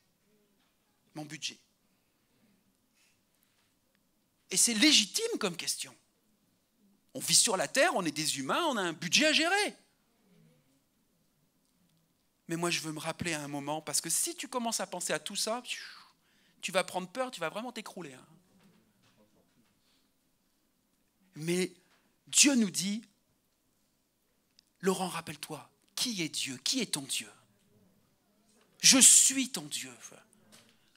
Et c'est légitime comme question. On vit sur la terre, on est des humains, on a un budget à gérer. Mais moi, je veux me rappeler à un moment, parce que si tu commences à penser à tout ça, tu vas prendre peur, tu vas vraiment t'écrouler. Hein. Mais Dieu nous dit, Laurent, rappelle-toi, qui est Dieu? Qui est ton Dieu? Je suis ton Dieu.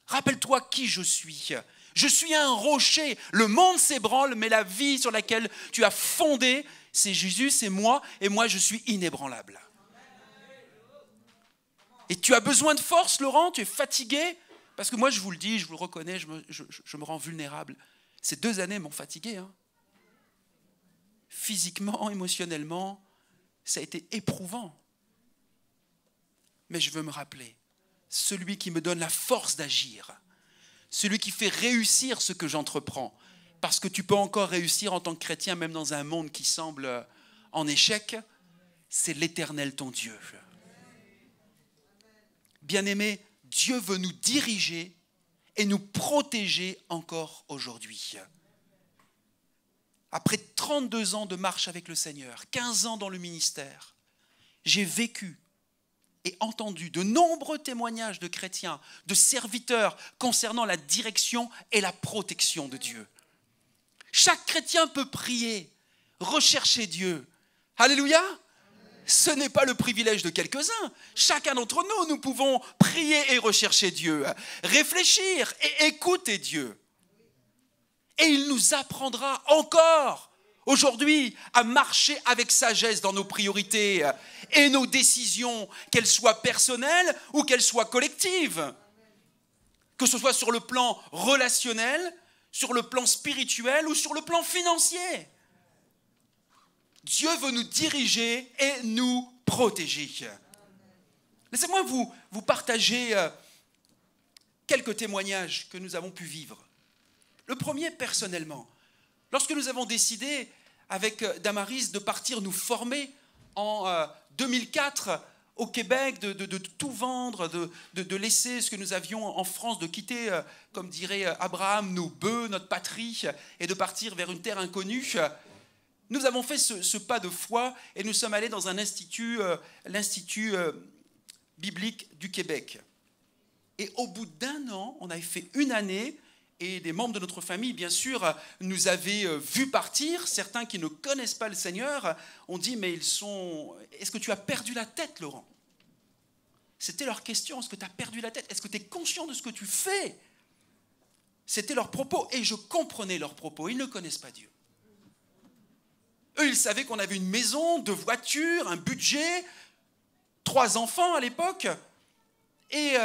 Rappelle-toi qui je suis. Je suis un rocher. Le monde s'ébranle, mais la vie sur laquelle tu as fondé, c'est Jésus, c'est moi, et moi je suis inébranlable. Et tu as besoin de force, Laurent, tu es fatigué, parce que moi je vous le dis, je vous le reconnais, je me rends vulnérable. Ces 2 années m'ont fatigué. Hein. Physiquement, émotionnellement, ça a été éprouvant. Mais je veux me rappeler, celui qui me donne la force d'agir, celui qui fait réussir ce que j'entreprends, parce que tu peux encore réussir en tant que chrétien, même dans un monde qui semble en échec, c'est l'Éternel ton Dieu. Bien-aimés, Dieu veut nous diriger et nous protéger encore aujourd'hui. Après 32 ans de marche avec le Seigneur, 15 ans dans le ministère, j'ai vécu et entendu de nombreux témoignages de chrétiens, de serviteurs concernant la direction et la protection de Dieu. Chaque chrétien peut prier, rechercher Dieu. Alléluia! Ce n'est pas le privilège de quelques-uns. Chacun d'entre nous, nous pouvons prier et rechercher Dieu, réfléchir et écouter Dieu. Et il nous apprendra encore aujourd'hui à marcher avec sagesse dans nos priorités et nos décisions, qu'elles soient personnelles ou qu'elles soient collectives. Que ce soit sur le plan relationnel, sur le plan spirituel ou sur le plan financier. Dieu veut nous diriger et nous protéger. Laissez-moi vous partager quelques témoignages que nous avons pu vivre. Le premier, personnellement, lorsque nous avons décidé avec Damaris de partir nous former en 2004 au Québec, de tout vendre, de laisser ce que nous avions en France, de quitter, comme dirait Abraham, nos bœufs, notre patrie, et de partir vers une terre inconnue, nous avons fait ce pas de foi et nous sommes allés dans un institut, l'Institut biblique du Québec. Et au bout d'1 an, on avait fait 1 année, et des membres de notre famille, bien sûr, nous avaient vu partir. Certains qui ne connaissent pas le Seigneur ont dit, mais est-ce que tu as perdu la tête, Laurent? C'était leur question, est-ce que tu as perdu la tête? Est-ce que tu es conscient de ce que tu fais? C'était leurs propos, et je comprenais leurs propos. Ils ne connaissent pas Dieu. Eux, ils savaient qu'on avait une maison, 2 voitures, un budget, 3 enfants à l'époque, et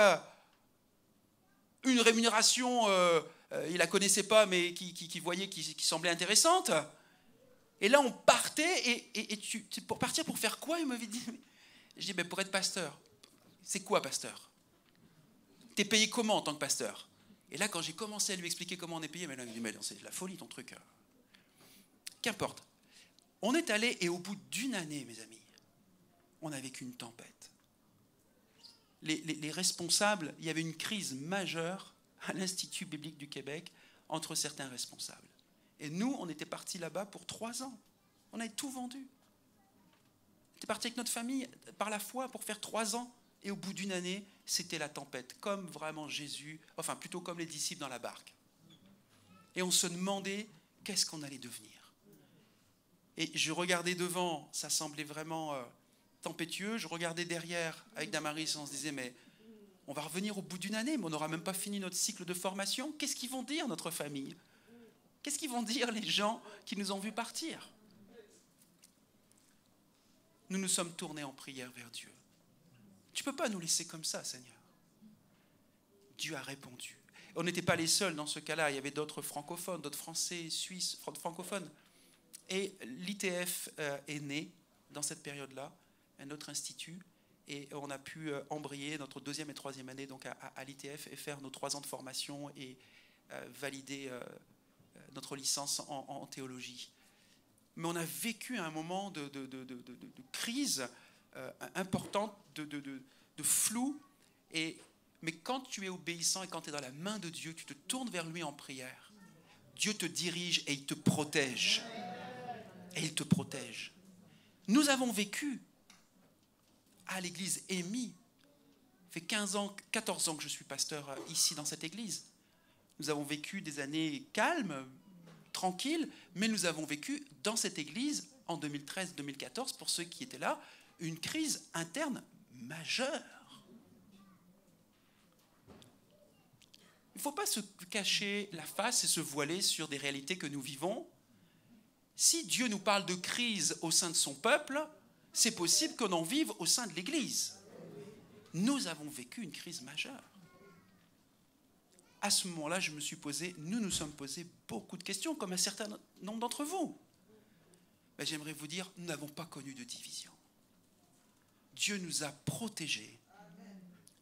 une rémunération, ils ne la connaissaient pas, mais qui voyaient, qui semblait intéressante. Et là, on partait, et pour partir, pour faire quoi? Il m'avait dit, je dis, ben, pour être pasteur. C'est quoi, pasteur? Tu es payé comment en tant que pasteur? Et là, quand j'ai commencé à lui expliquer comment on est payé, il m'a dit, mais c'est de la folie ton truc. Qu'importe. On est allé, et au bout d'1 année, mes amis, on a vécu une tempête. Les responsables, il y avait une crise majeure à l'Institut biblique du Québec entre certains responsables. Et nous, on était partis là-bas pour 3 ans. On avait tout vendu. On était partis avec notre famille par la foi pour faire 3 ans. Et au bout d'1 année, c'était la tempête, comme vraiment Jésus, enfin plutôt comme les disciples dans la barque. Et on se demandait qu'est-ce qu'on allait devenir. Et je regardais devant, ça semblait vraiment tempétueux. Je regardais derrière avec Damaris, on se disait, mais on va revenir au bout d'1 année, mais on n'aura même pas fini notre cycle de formation. Qu'est-ce qu'ils vont dire, notre famille? Qu'est-ce qu'ils vont dire, les gens qui nous ont vus partir? Nous nous sommes tournés en prière vers Dieu. Tu ne peux pas nous laisser comme ça, Seigneur. Dieu a répondu. On n'était pas les seuls dans ce cas-là. Il y avait d'autres francophones, d'autres Français, Suisses, francophones. Et l'ITF est né dans cette période-là, un autre institut, et on a pu embrayer notre 2e et 3e année donc à l'ITF et faire nos 3 ans de formation et valider notre licence en théologie. Mais on a vécu un moment de crise importante, de flou, mais quand tu es obéissant et quand tu es dans la main de Dieu, tu te tournes vers lui en prière. Dieu te dirige et il te protège. Et il te protège. Nous avons vécu à l'église Émy. Ça fait 14 ans que je suis pasteur ici dans cette église. Nous avons vécu des années calmes, tranquilles, mais nous avons vécu dans cette église en 2013-2014, pour ceux qui étaient là, une crise interne majeure. Il ne faut pas se cacher la face et se voiler sur des réalités que nous vivons. Si Dieu nous parle de crise au sein de son peuple, c'est possible qu'on en vive au sein de l'Église. Nous avons vécu une crise majeure. À ce moment-là, nous nous sommes posé beaucoup de questions, comme un certain nombre d'entre vous. Mais j'aimerais vous dire, nous n'avons pas connu de division. Dieu nous a protégés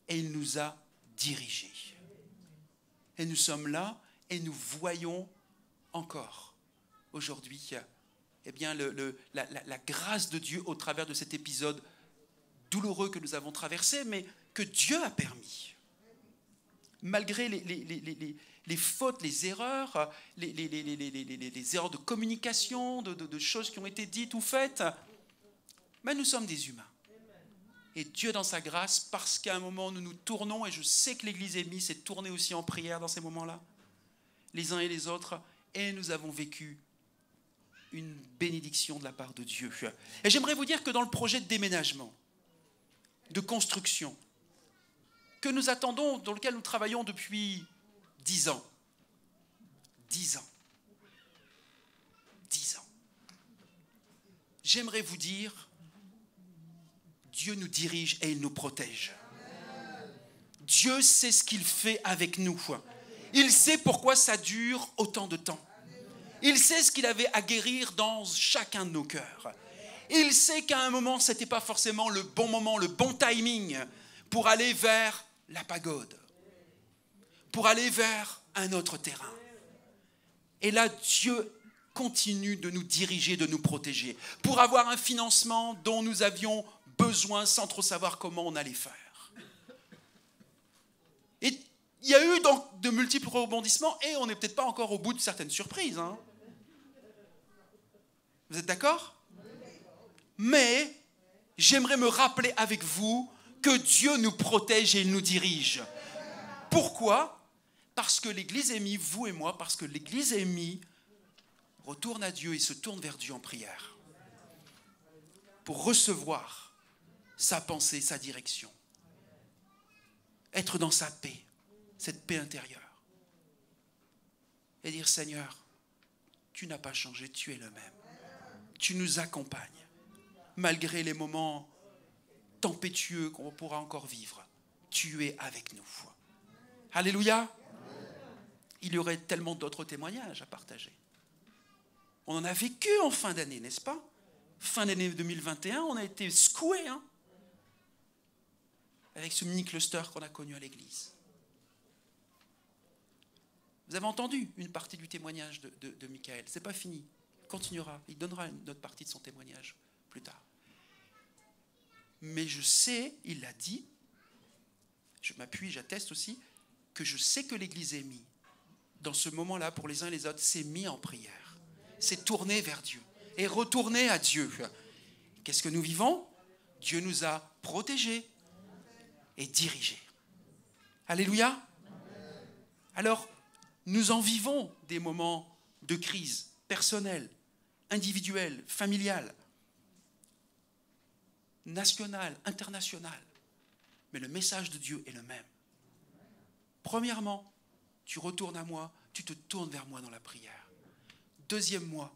et il nous a dirigés. Et nous sommes là et nous voyons encore aujourd'hui eh bien, la grâce de Dieu au travers de cet épisode douloureux que nous avons traversé, mais que Dieu a permis. Malgré les fautes, les erreurs, les erreurs de communication, de choses qui ont été dites ou faites, mais nous sommes des humains. Et Dieu dans sa grâce, parce qu'à un moment nous nous tournons, et je sais que l'Église Émis s'est tournée aussi en prière dans ces moments-là, les uns et les autres, et nous avons vécu une bénédiction de la part de Dieu. Et j'aimerais vous dire que dans le projet de déménagement, de construction, que nous attendons, dans lequel nous travaillons depuis 10 ans, 10 ans, 10 ans, j'aimerais vous dire, Dieu nous dirige et il nous protège. Dieu sait ce qu'il fait avec nous. Il sait pourquoi ça dure autant de temps. Il sait ce qu'il avait à guérir dans chacun de nos cœurs. Il sait qu'à un moment, ce n'était pas forcément le bon moment, le bon timing pour aller vers la pagode, pour aller vers un autre terrain. Et là, Dieu continue de nous diriger, de nous protéger, pour avoir un financement dont nous avions besoin sans trop savoir comment on allait faire. Et il y a eu donc de multiples rebondissements et on n'est peut-être pas encore au bout de certaines surprises. Hein. Vous êtes d'accord ? Mais j'aimerais me rappeler avec vous que Dieu nous protège et il nous dirige. Pourquoi ? Parce que l'Église Émis, vous et moi, parce que l'Église Émis retourne à Dieu et se tourne vers Dieu en prière pour recevoir sa pensée, sa direction. Être dans sa paix, cette paix intérieure. Et dire, Seigneur, tu n'as pas changé, tu es le même. Tu nous accompagnes, malgré les moments tempétueux qu'on pourra encore vivre. Tu es avec nous. Alléluia. Il y aurait tellement d'autres témoignages à partager. On en a vécu en fin d'année, n'est-ce pas ? Fin d'année 2021, on a été secoués, hein, avec ce mini-cluster qu'on a connu à l'église. Vous avez entendu une partie du témoignage de Michael. Ce n'est pas fini. Il continuera. Il donnera une autre partie de son témoignage plus tard. Mais je sais, il l'a dit, je m'appuie, j'atteste aussi, que je sais que l'Église est mise, dans ce moment-là, pour les uns et les autres, s'est mis en prière. S'est tourné vers Dieu. Et retourné à Dieu. Qu'est-ce que nous vivons ? Dieu nous a protégés et dirigés. Alléluia. Alors, nous en vivons des moments de crise personnelle, individuelle, familiale, nationale, internationale. Mais le message de Dieu est le même. Premièrement, tu retournes à moi, tu te tournes vers moi dans la prière. Deuxièmement,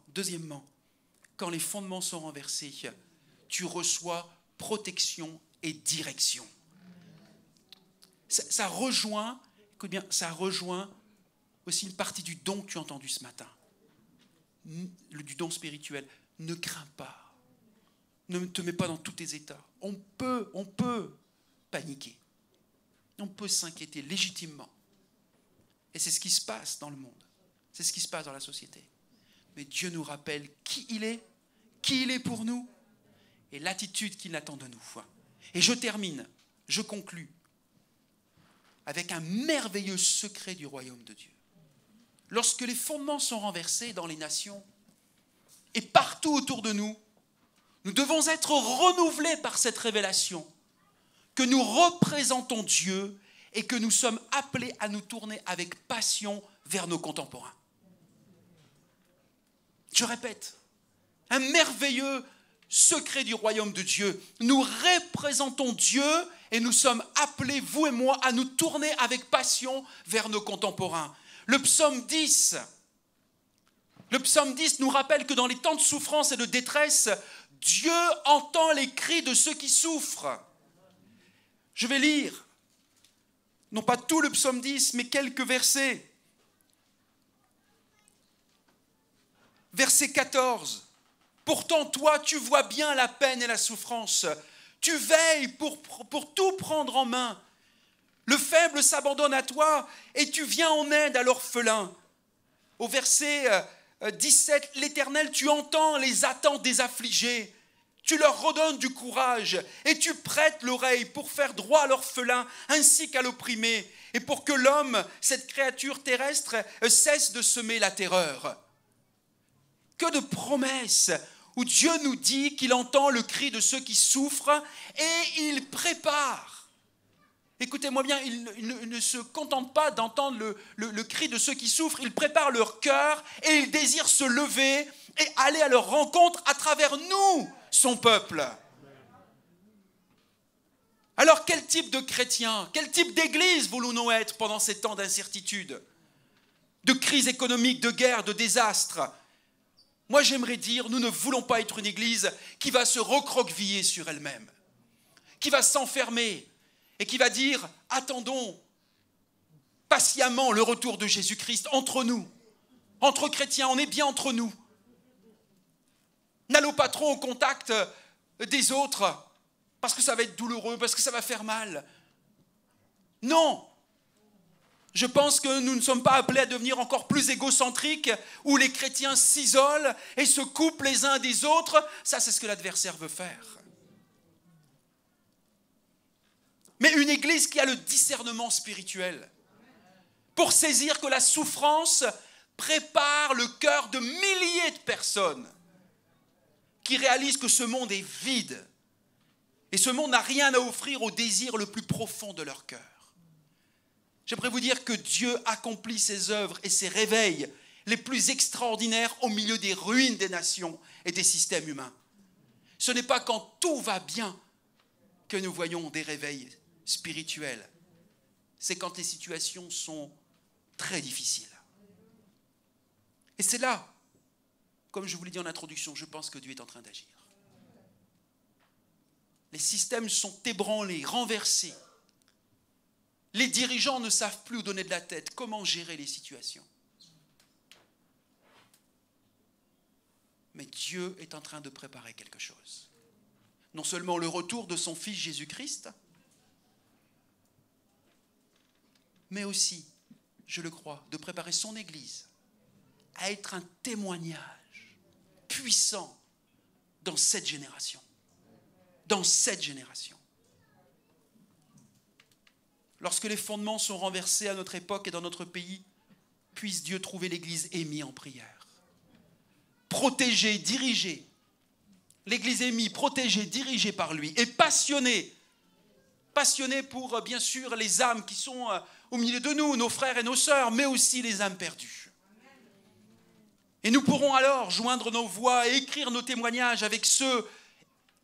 quand les fondements sont renversés, tu reçois protection et direction. Ça rejoint, écoute bien, ça rejoint aussi une partie du don que tu as entendu ce matin, du don spirituel. Ne crains pas, ne te mets pas dans tous tes états. On peut paniquer, on peut s'inquiéter légitimement. Et c'est ce qui se passe dans le monde, c'est ce qui se passe dans la société. Mais Dieu nous rappelle qui il est pour nous, et l'attitude qu'il attend de nous. Et je termine, je conclus, avec un merveilleux secret du royaume de Dieu. Lorsque les fondements sont renversés dans les nations, et partout autour de nous, nous devons être renouvelés par cette révélation, que nous représentons Dieu, et que nous sommes appelés à nous tourner avec passion vers nos contemporains. Je répète, un merveilleux secret du royaume de Dieu. Nous représentons Dieu et nous sommes appelés, vous et moi, à nous tourner avec passion vers nos contemporains. Le psaume 10 nous rappelle que dans les temps de souffrance et de détresse, Dieu entend les cris de ceux qui souffrent. Je vais lire, non pas tout le psaume 10, mais quelques versets. Verset 14. Pourtant, toi, tu vois bien la peine et la souffrance. Tu veilles pour tout prendre en main. Le faible s'abandonne à toi et tu viens en aide à l'orphelin. Au verset 17, l'Éternel, tu entends les attentes des affligés. Tu leur redonnes du courage et tu prêtes l'oreille pour faire droit à l'orphelin ainsi qu'à l'opprimé et pour que l'homme, cette créature terrestre, cesse de semer la terreur. Que de promesses où Dieu nous dit qu'il entend le cri de ceux qui souffrent et il prépare. Écoutez-moi bien, il ne se contente pas d'entendre le cri de ceux qui souffrent, il prépare leur cœur et il désire se lever et aller à leur rencontre à travers nous, son peuple. Alors quel type de chrétien, quel type d'église voulons-nous être pendant ces temps d'incertitude, de crise économique, de guerre, de désastre? Moi j'aimerais dire, nous ne voulons pas être une église qui va se recroqueviller sur elle-même, qui va s'enfermer, et qui va dire, attendons patiemment le retour de Jésus-Christ entre nous, entre chrétiens, on est bien entre nous. N'allons pas trop au contact des autres, parce que ça va être douloureux, parce que ça va faire mal. Non, je pense que nous ne sommes pas appelés à devenir encore plus égocentriques, où les chrétiens s'isolent et se coupent les uns des autres. Ça, c'est ce que l'adversaire veut faire. Mais une église qui a le discernement spirituel pour saisir que la souffrance prépare le cœur de milliers de personnes qui réalisent que ce monde est vide et ce monde n'a rien à offrir au désir le plus profond de leur cœur. J'aimerais vous dire que Dieu accomplit ses œuvres et ses réveils les plus extraordinaires au milieu des ruines des nations et des systèmes humains. Ce n'est pas quand tout va bien que nous voyons des réveils spirituel, c'est quand les situations sont très difficiles. Et c'est là, comme je vous l'ai dit en introduction, je pense que Dieu est en train d'agir. Les systèmes sont ébranlés, renversés. Les dirigeants ne savent plus où donner de la tête, comment gérer les situations. Mais Dieu est en train de préparer quelque chose. Non seulement le retour de son Fils Jésus-Christ, mais aussi, je le crois, de préparer son Église à être un témoignage puissant dans cette génération. Dans cette génération. Lorsque les fondements sont renversés à notre époque et dans notre pays, puisse Dieu trouver l'Église émise en prière. Protégée, dirigée. L'Église émise, protégée, dirigée par lui et passionnée pour, bien sûr, les âmes qui sont au milieu de nous, nos frères et nos sœurs, mais aussi les âmes perdues. Et nous pourrons alors joindre nos voix et écrire nos témoignages avec ceux,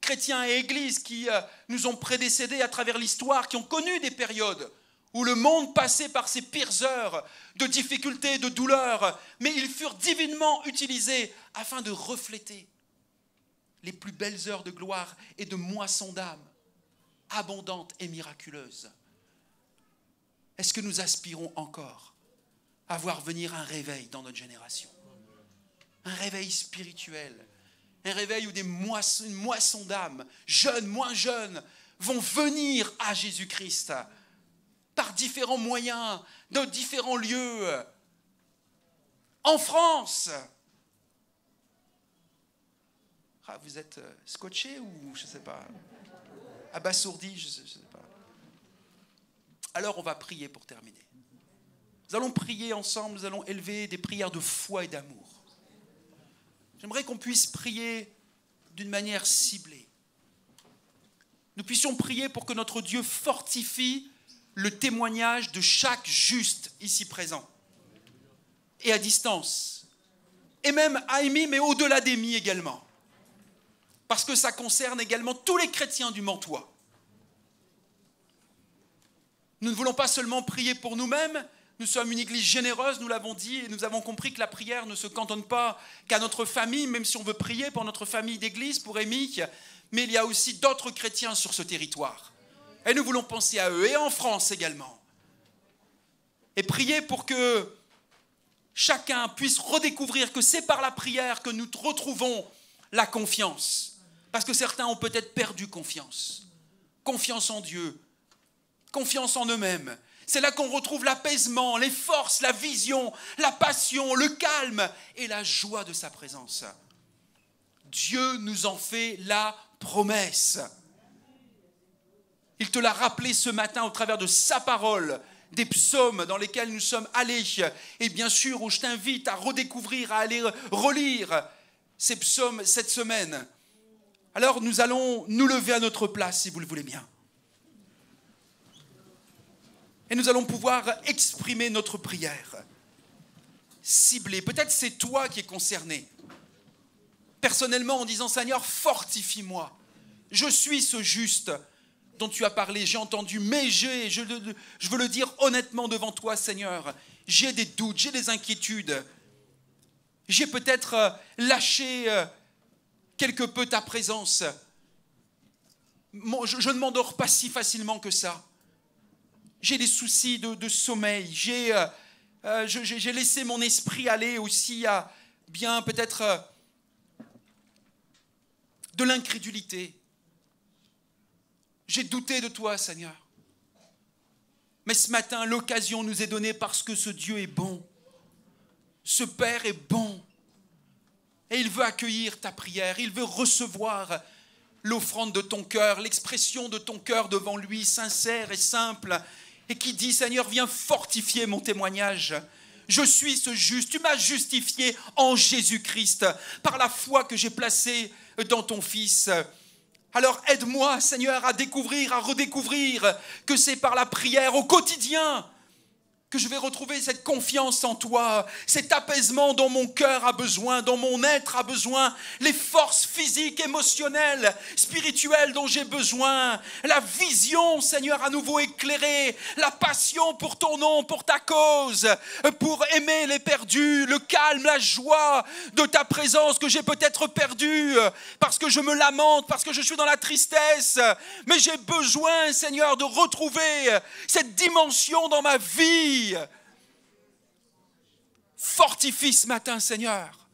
chrétiens et églises, qui nous ont prédécédés à travers l'histoire, qui ont connu des périodes où le monde passait par ses pires heures de difficultés, de douleurs, mais ils furent divinement utilisés afin de refléter les plus belles heures de gloire et de moisson d'âme, abondante et miraculeuse. Est-ce que nous aspirons encore à voir venir un réveil dans notre génération? Un réveil spirituel, un réveil où une moisson d'âme, jeunes, moins jeunes, vont venir à Jésus-Christ par différents moyens, dans différents lieux, en France. Ah, vous êtes scotché ou je ne sais pas, abasourdi, je ne sais pas. Alors on va prier pour terminer. Nous allons prier ensemble, nous allons élever des prières de foi et d'amour. J'aimerais qu'on puisse prier d'une manière ciblée. Nous puissions prier pour que notre Dieu fortifie le témoignage de chaque juste ici présent et à distance. Et même à Émy, mais au-delà d'Émy également. Parce que ça concerne également tous les chrétiens du Mantois. Nous ne voulons pas seulement prier pour nous-mêmes, nous sommes une église généreuse, nous l'avons dit, et nous avons compris que la prière ne se cantonne pas qu'à notre famille, même si on veut prier pour notre famille d'église, pour Émy, mais il y a aussi d'autres chrétiens sur ce territoire. Et nous voulons penser à eux, et en France également. Et prier pour que chacun puisse redécouvrir que c'est par la prière que nous retrouvons la confiance. Parce que certains ont peut-être perdu confiance. Confiance en Dieu, confiance en eux-mêmes. C'est là qu'on retrouve l'apaisement, les forces, la vision, la passion, le calme et la joie de sa présence. Dieu nous en fait la promesse. Il te l'a rappelé ce matin au travers de sa parole, des psaumes dans lesquels nous sommes allés, et bien sûr où je t'invite à redécouvrir, à aller relire ces psaumes cette semaine. Alors nous allons nous lever à notre place si vous le voulez bien. Et nous allons pouvoir exprimer notre prière, ciblée. Peut-être c'est toi qui es concerné. Personnellement en disant Seigneur, fortifie-moi. Je suis ce juste dont tu as parlé, j'ai entendu, mais je veux le dire honnêtement devant toi, Seigneur, j'ai des doutes, j'ai des inquiétudes. J'ai peut-être lâché quelque peu ta présence. Je ne m'endors pas si facilement que ça. J'ai des soucis de sommeil. J'ai laissé mon esprit aller aussi à bien peut-être de l'incrédulité. J'ai douté de toi, Seigneur. Mais ce matin, l'occasion nous est donnée parce que ce Dieu est bon. Ce Père est bon. Et il veut accueillir ta prière. Il veut recevoir l'offrande de ton cœur, l'expression de ton cœur devant lui, sincère et simple. Et qui dit, Seigneur, viens fortifier mon témoignage. Je suis ce juste. Tu m'as justifié en Jésus-Christ par la foi que j'ai placée dans ton Fils. Alors aide-moi, Seigneur, à découvrir, à redécouvrir que c'est par la prière au quotidien que je vais retrouver cette confiance en toi, cet apaisement dont mon cœur a besoin, dont mon être a besoin, les forces physiques, émotionnelles, spirituelles dont j'ai besoin, la vision, Seigneur, à nouveau éclairée, la passion pour ton nom, pour ta cause, pour aimer les perdus, le calme, la joie de ta présence que j'ai peut-être perdue parce que je me lamente, parce que je suis dans la tristesse, mais j'ai besoin, Seigneur, de retrouver cette dimension dans ma vie. Fortifie ce matin, Seigneur.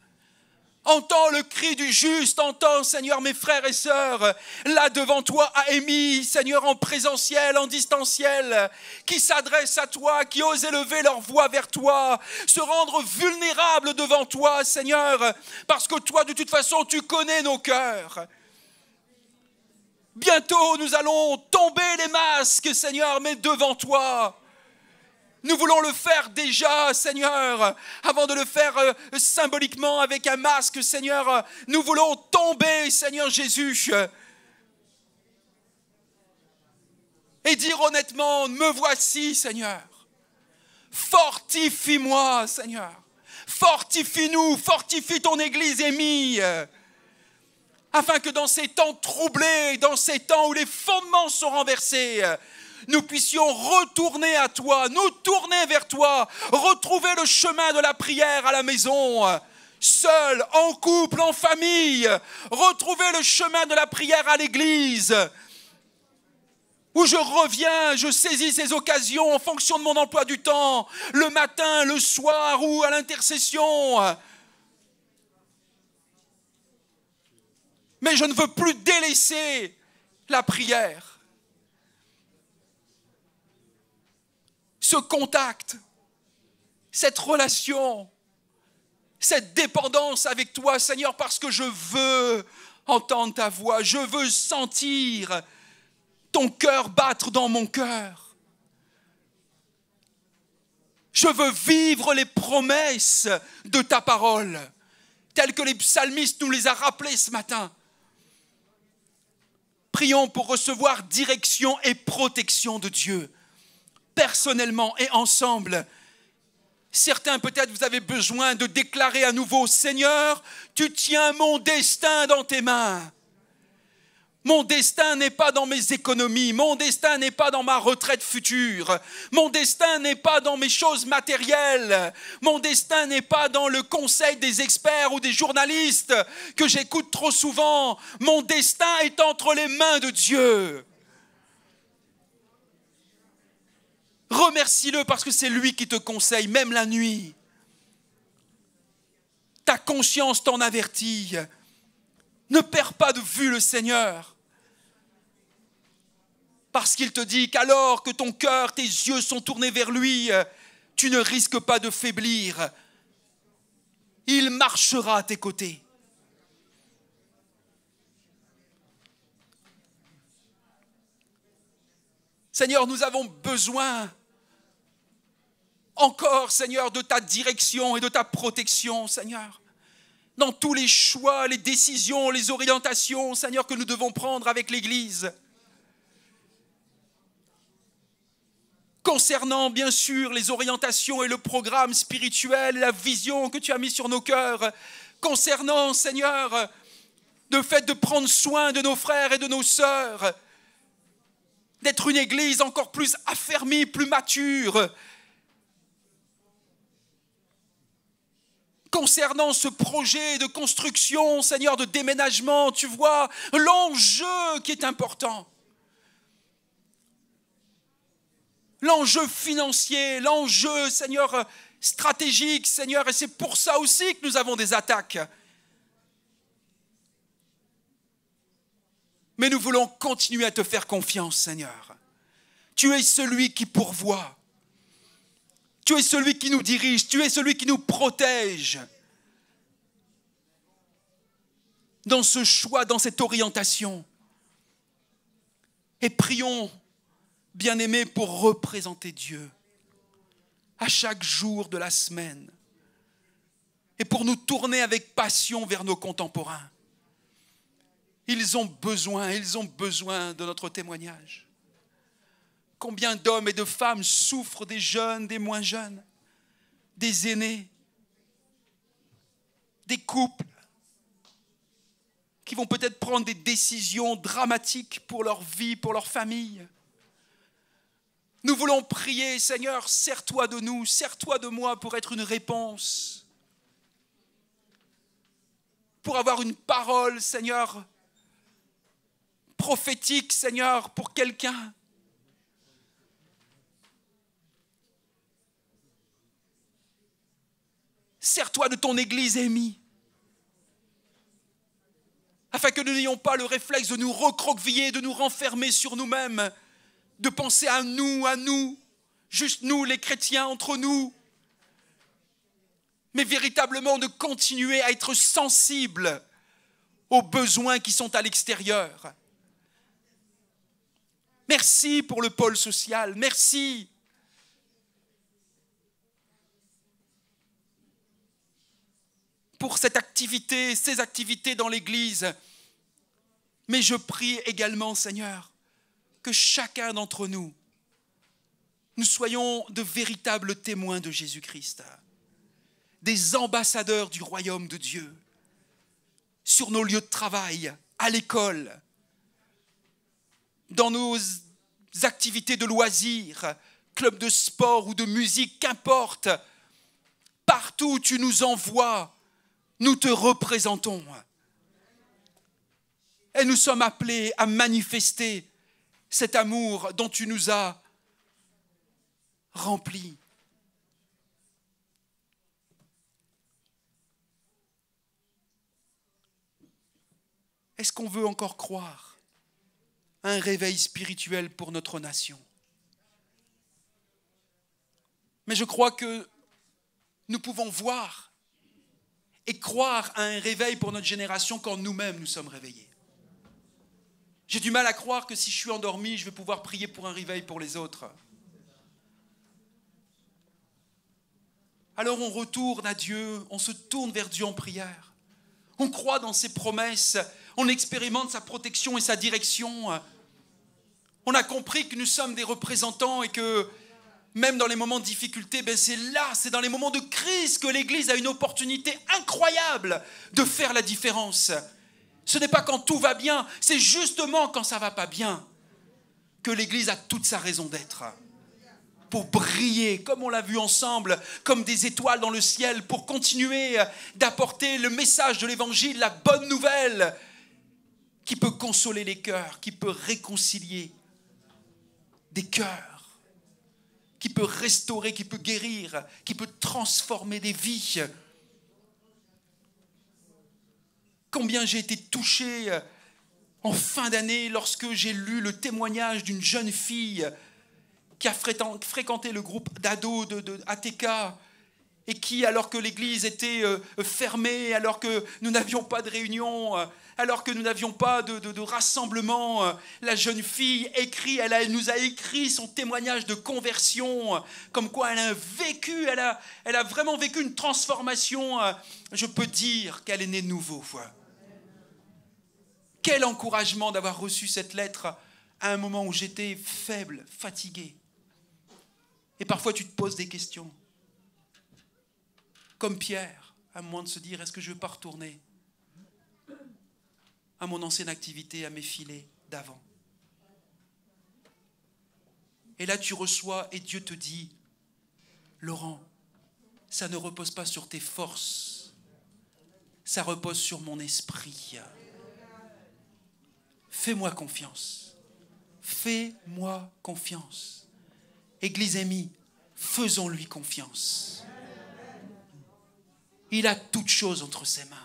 Entends le cri du juste, entends, Seigneur, mes frères et sœurs, là devant toi, à Amy, Seigneur, en présentiel, en distanciel, qui s'adressent à toi, qui osent élever leur voix vers toi, se rendre vulnérables devant toi, Seigneur, parce que toi, de toute façon, tu connais nos cœurs. Bientôt, nous allons tomber les masques, Seigneur, mais devant toi. Nous voulons le faire déjà, Seigneur, avant de le faire symboliquement avec un masque, Seigneur. Nous voulons tomber, Seigneur Jésus, et dire honnêtement, me voici, Seigneur. Fortifie-moi, Seigneur. Fortifie-nous, fortifie ton Église émise, afin que dans ces temps troublés, dans ces temps où les fondements sont renversés, nous puissions retourner à toi, nous tourner vers toi, retrouver le chemin de la prière à la maison, seul, en couple, en famille, retrouver le chemin de la prière à l'église, où je reviens, je saisis ces occasions en fonction de mon emploi du temps, le matin, le soir ou à l'intercession. Mais je ne veux plus délaisser la prière. Ce contact, cette relation, cette dépendance avec toi, Seigneur, parce que je veux entendre ta voix, je veux sentir ton cœur battre dans mon cœur. Je veux vivre les promesses de ta parole, telles que les psalmistes nous les a rappelées ce matin. Prions pour recevoir direction et protection de Dieu. Personnellement et ensemble. Certains, peut-être, vous avez besoin de déclarer à nouveau, Seigneur, tu tiens mon destin dans tes mains. Mon destin n'est pas dans mes économies, mon destin n'est pas dans ma retraite future, mon destin n'est pas dans mes choses matérielles, mon destin n'est pas dans le conseil des experts ou des journalistes que j'écoute trop souvent. Mon destin est entre les mains de Dieu. Remercie-le parce que c'est lui qui te conseille, même la nuit. Ta conscience t'en avertit. Ne perds pas de vue le Seigneur. Parce qu'il te dit qu'alors que ton cœur, tes yeux sont tournés vers lui, tu ne risques pas de faiblir. Il marchera à tes côtés. Seigneur, nous avons besoin encore, Seigneur, de ta direction et de ta protection, Seigneur. Dans tous les choix, les décisions, les orientations, Seigneur, que nous devons prendre avec l'Église. Concernant, bien sûr, les orientations et le programme spirituel et la vision que tu as mis sur nos cœurs. Concernant, Seigneur, le fait de prendre soin de nos frères et de nos sœurs. D'être une Église encore plus affermie, plus mature. Concernant ce projet de construction, Seigneur, de déménagement, tu vois l'enjeu qui est important. L'enjeu financier, l'enjeu, Seigneur, stratégique, Seigneur, et c'est pour ça aussi que nous avons des attaques. Mais nous voulons continuer à te faire confiance, Seigneur. Tu es celui qui pourvoit. Tu es celui qui nous dirige. Tu es celui qui nous protège. Dans ce choix, dans cette orientation. Et prions, bien-aimés, pour représenter Dieu à chaque jour de la semaine. Et pour nous tourner avec passion vers nos contemporains. Ils ont besoin de notre témoignage. Combien d'hommes et de femmes souffrent, des jeunes, des moins jeunes, des aînés, des couples qui vont peut-être prendre des décisions dramatiques pour leur vie, pour leur famille. Nous voulons prier, Seigneur, sers-toi de nous, sers-toi de moi pour être une réponse, pour avoir une parole, Seigneur, prophétique, Seigneur, pour quelqu'un. Sers-toi de ton Église émie, afin que nous n'ayons pas le réflexe de nous recroqueviller, de nous renfermer sur nous-mêmes, de penser à nous, juste nous les chrétiens entre nous, mais véritablement de continuer à être sensibles aux besoins qui sont à l'extérieur. Merci pour le pôle social, merci. Pour cette activité, ces activités dans l'Église. Mais je prie également, Seigneur, que chacun d'entre nous, nous soyons de véritables témoins de Jésus-Christ, des ambassadeurs du royaume de Dieu, sur nos lieux de travail, à l'école, dans nos activités de loisirs, clubs de sport ou de musique, qu'importe, partout où tu nous envoies, nous te représentons. Et nous sommes appelés à manifester cet amour dont tu nous as remplis. Est-ce qu'on veut encore croire à un réveil spirituel pour notre nation? Mais je crois que nous pouvons voir et croire à un réveil pour notre génération quand nous-mêmes nous sommes réveillés. J'ai du mal à croire que si je suis endormi, je vais pouvoir prier pour un réveil pour les autres. Alors on retourne à Dieu, on se tourne vers Dieu en prière. On croit dans ses promesses, on expérimente sa protection et sa direction. On a compris que nous sommes des représentants et que même dans les moments de difficulté, c'est dans les moments de crise que l'Église a une opportunité incroyable de faire la différence. Ce n'est pas quand tout va bien, c'est justement quand ça ne va pas bien que l'Église a toute sa raison d'être. Pour briller, comme on l'a vu ensemble, comme des étoiles dans le ciel, pour continuer d'apporter le message de l'Évangile, la bonne nouvelle, qui peut consoler les cœurs, qui peut réconcilier des cœurs, qui peut restaurer, qui peut guérir, qui peut transformer des vies. Combien j'ai été touché en fin d'année, lorsque j'ai lu le témoignage d'une jeune fille qui a fréquenté le groupe d'ados de ATK et qui, alors que l'église était fermée, alors que nous n'avions pas de réunion, alors que nous n'avions pas de rassemblement, la jeune fille elle nous a écrit son témoignage de conversion, comme quoi elle a vraiment vécu une transformation. Je peux dire qu'elle est née de nouveau. Quel encouragement d'avoir reçu cette lettre à un moment où j'étais faible, fatigué. Et parfois tu te poses des questions. Comme Pierre, à un moment de se dire, est-ce que je ne veux pas retourner à mon ancienne activité, à mes filets d'avant? Et là tu reçois et Dieu te dit, Laurent, ça ne repose pas sur tes forces, ça repose sur mon esprit. Fais-moi confiance. Fais-moi confiance. Église amie, faisons-lui confiance. Il a toutes choses entre ses mains.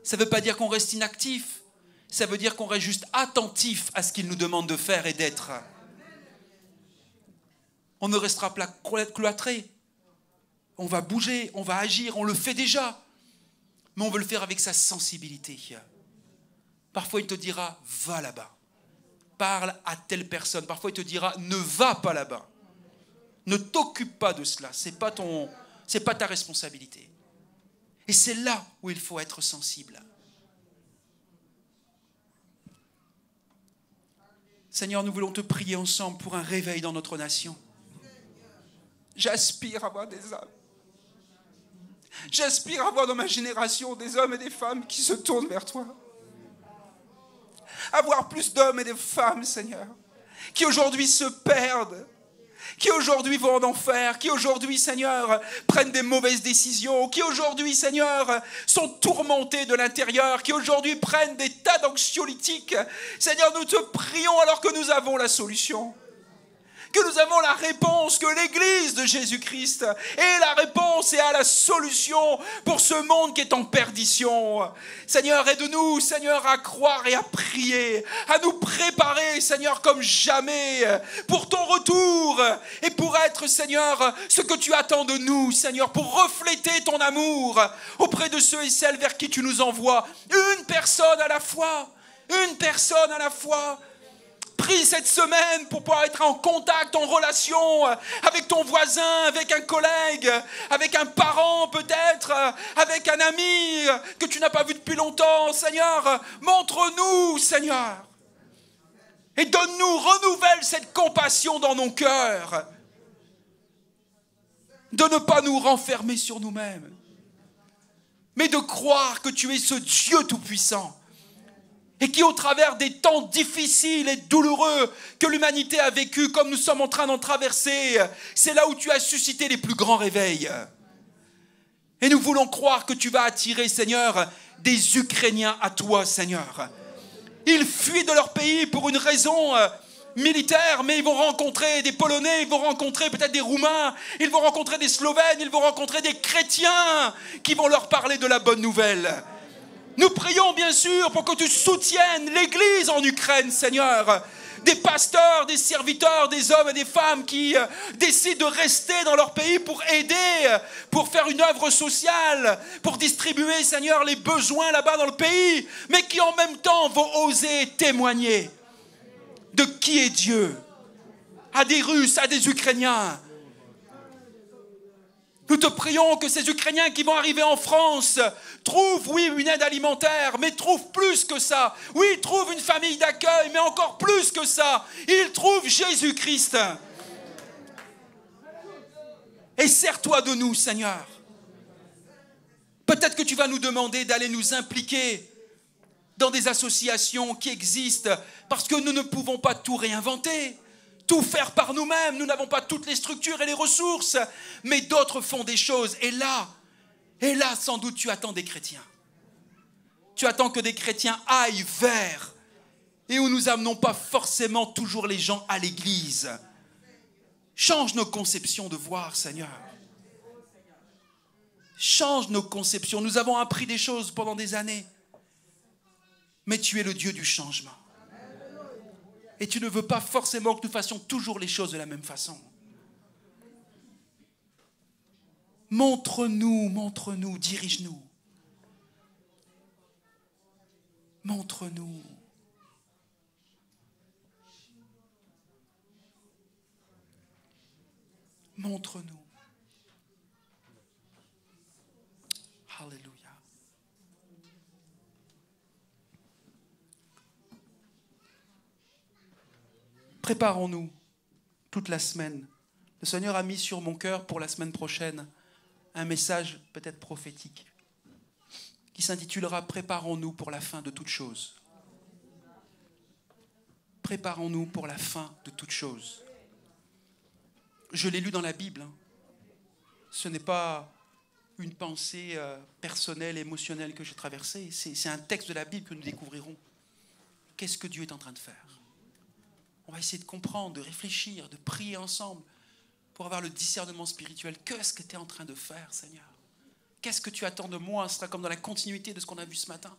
Ça ne veut pas dire qu'on reste inactif. Ça veut dire qu'on reste juste attentif à ce qu'il nous demande de faire et d'être. On ne restera pas cloîtré. On va bouger, on va agir, on le fait déjà. Mais on veut le faire avec sa sensibilité. Parfois, il te dira, va là-bas. Parle à telle personne. Parfois, il te dira, ne va pas là-bas. Ne t'occupe pas de cela. C'est pas ta responsabilité. Et c'est là où il faut être sensible. Seigneur, nous voulons te prier ensemble pour un réveil dans notre nation. J'aspire à voir des âmes. J'aspire à voir dans ma génération des hommes et des femmes qui se tournent vers toi. Avoir plus d'hommes et de femmes, Seigneur, qui aujourd'hui se perdent, qui aujourd'hui vont en enfer, qui aujourd'hui, Seigneur, prennent des mauvaises décisions, qui aujourd'hui, Seigneur, sont tourmentés de l'intérieur, qui aujourd'hui prennent des tas d'anxiolytiques. Seigneur, nous te prions alors que nous avons la solution. Que nous avons la réponse, que l'Église de Jésus-Christ est la réponse et a la solution pour ce monde qui est en perdition. Seigneur, aide-nous, Seigneur, à croire et à prier, à nous préparer, Seigneur, comme jamais pour ton retour et pour être, Seigneur, ce que tu attends de nous, Seigneur, pour refléter ton amour auprès de ceux et celles vers qui tu nous envoies. Une personne à la fois, une personne à la fois. Prie cette semaine pour pouvoir être en contact, en relation avec ton voisin, avec un collègue, avec un parent peut-être, avec un ami que tu n'as pas vu depuis longtemps. Seigneur, montre-nous, Seigneur. Et donne-nous, renouvelle cette compassion dans nos cœurs. De ne pas nous renfermer sur nous-mêmes, mais de croire que tu es ce Dieu tout-puissant. Et qui, au travers des temps difficiles et douloureux que l'humanité a vécu, comme nous sommes en train d'en traverser, c'est là où tu as suscité les plus grands réveils. Et nous voulons croire que tu vas attirer, Seigneur, des Ukrainiens à toi, Seigneur. Ils fuient de leur pays pour une raison militaire, mais ils vont rencontrer des Polonais, ils vont rencontrer peut-être des Roumains, ils vont rencontrer des Slovènes, ils vont rencontrer des chrétiens qui vont leur parler de la bonne nouvelle. Nous prions bien sûr pour que tu soutiennes l'Église en Ukraine, Seigneur. Des pasteurs, des serviteurs, des hommes et des femmes qui décident de rester dans leur pays pour aider, pour faire une œuvre sociale, pour distribuer, Seigneur, les besoins là-bas dans le pays, mais qui en même temps vont oser témoigner de qui est Dieu à des Russes, à des Ukrainiens. Nous te prions que ces Ukrainiens qui vont arriver en France trouvent, oui, une aide alimentaire, mais trouvent plus que ça. Oui, ils trouvent une famille d'accueil, mais encore plus que ça. Ils trouvent Jésus-Christ. Et sers-toi de nous, Seigneur. Peut-être que tu vas nous demander d'aller nous impliquer dans des associations qui existent, parce que nous ne pouvons pas tout réinventer. Tout faire par nous-mêmes, nous n'avons pas toutes les structures et les ressources, mais d'autres font des choses. Et là, sans doute, tu attends des chrétiens. Tu attends que des chrétiens aillent vers, et où nous n'amenons pas forcément toujours les gens à l'église. Change nos conceptions de voir, Seigneur. Change nos conceptions. Nous avons appris des choses pendant des années. Mais tu es le Dieu du changement. Et tu ne veux pas forcément que nous fassions toujours les choses de la même façon. Montre-nous, dirige-nous. Montre-nous. Montre-nous. Alléluia. Préparons-nous toute la semaine. Le Seigneur a mis sur mon cœur pour la semaine prochaine un message peut-être prophétique qui s'intitulera « Préparons-nous pour la fin de toutes choses ». Préparons-nous pour la fin de toutes choses. Je l'ai lu dans la Bible. Ce n'est pas une pensée personnelle, émotionnelle que j'ai traversée. C'est un texte de la Bible que nous découvrirons. Qu'est-ce que Dieu est en train de faire? On va essayer de comprendre, de réfléchir, de prier ensemble pour avoir le discernement spirituel. Qu'est-ce que tu es en train de faire, Seigneur? Qu'est-ce que tu attends de moi? Ce sera comme dans la continuité de ce qu'on a vu ce matin.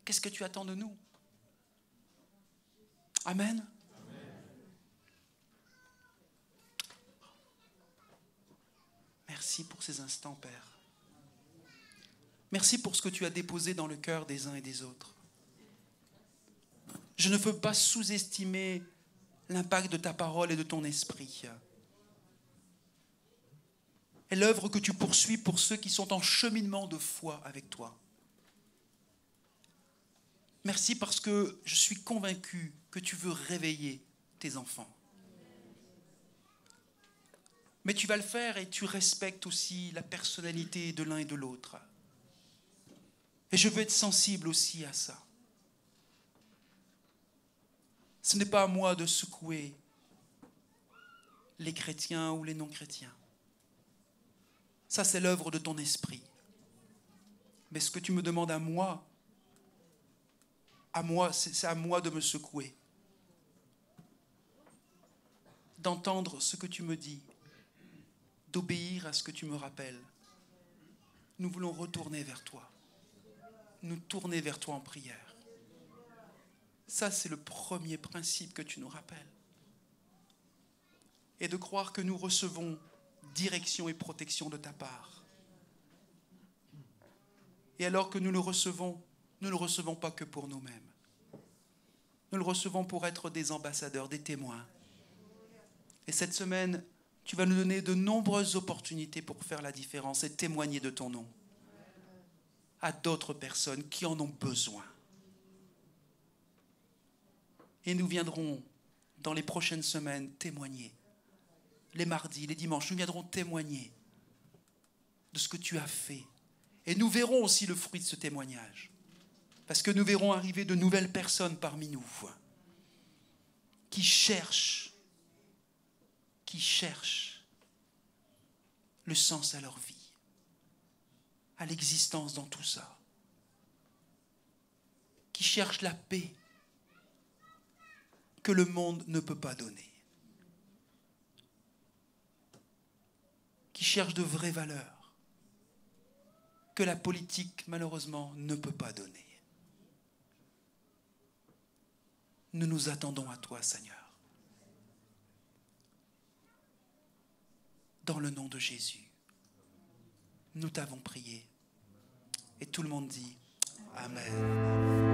Qu'est-ce que tu attends de nous? Amen. Merci pour ces instants, Père. Merci pour ce que tu as déposé dans le cœur des uns et des autres. Je ne veux pas sous-estimer l'impact de ta parole et de ton esprit. Et l'œuvre que tu poursuis pour ceux qui sont en cheminement de foi avec toi. Merci parce que je suis convaincu que tu veux réveiller tes enfants. Mais tu vas le faire et tu respectes aussi la personnalité de l'un et de l'autre. Et je veux être sensible aussi à ça. Ce n'est pas à moi de secouer les chrétiens ou les non-chrétiens. Ça, c'est l'œuvre de ton esprit. Mais ce que tu me demandes à moi, c'est à moi de me secouer. D'entendre ce que tu me dis, d'obéir à ce que tu me rappelles. Nous voulons retourner vers toi. Nous tourner vers toi en prière. Ça, c'est le premier principe que tu nous rappelles. Et de croire que nous recevons direction et protection de ta part. Et alors que nous le recevons, nous ne le recevons pas que pour nous-mêmes. Nous le recevons pour être des ambassadeurs, des témoins. Et cette semaine, tu vas nous donner de nombreuses opportunités pour faire la différence et témoigner de ton nom à d'autres personnes qui en ont besoin. Et nous viendrons dans les prochaines semaines témoigner. Les mardis, les dimanches, nous viendrons témoigner de ce que tu as fait. Et nous verrons aussi le fruit de ce témoignage. Parce que nous verrons arriver de nouvelles personnes parmi nous qui cherchent le sens à leur vie, à l'existence dans tout ça, qui cherchent la paix que le monde ne peut pas donner, qui cherchent de vraies valeurs que la politique, malheureusement, ne peut pas donner. Nous nous attendons à toi, Seigneur. Dans le nom de Jésus, nous t'avons prié. Et tout le monde dit Amen.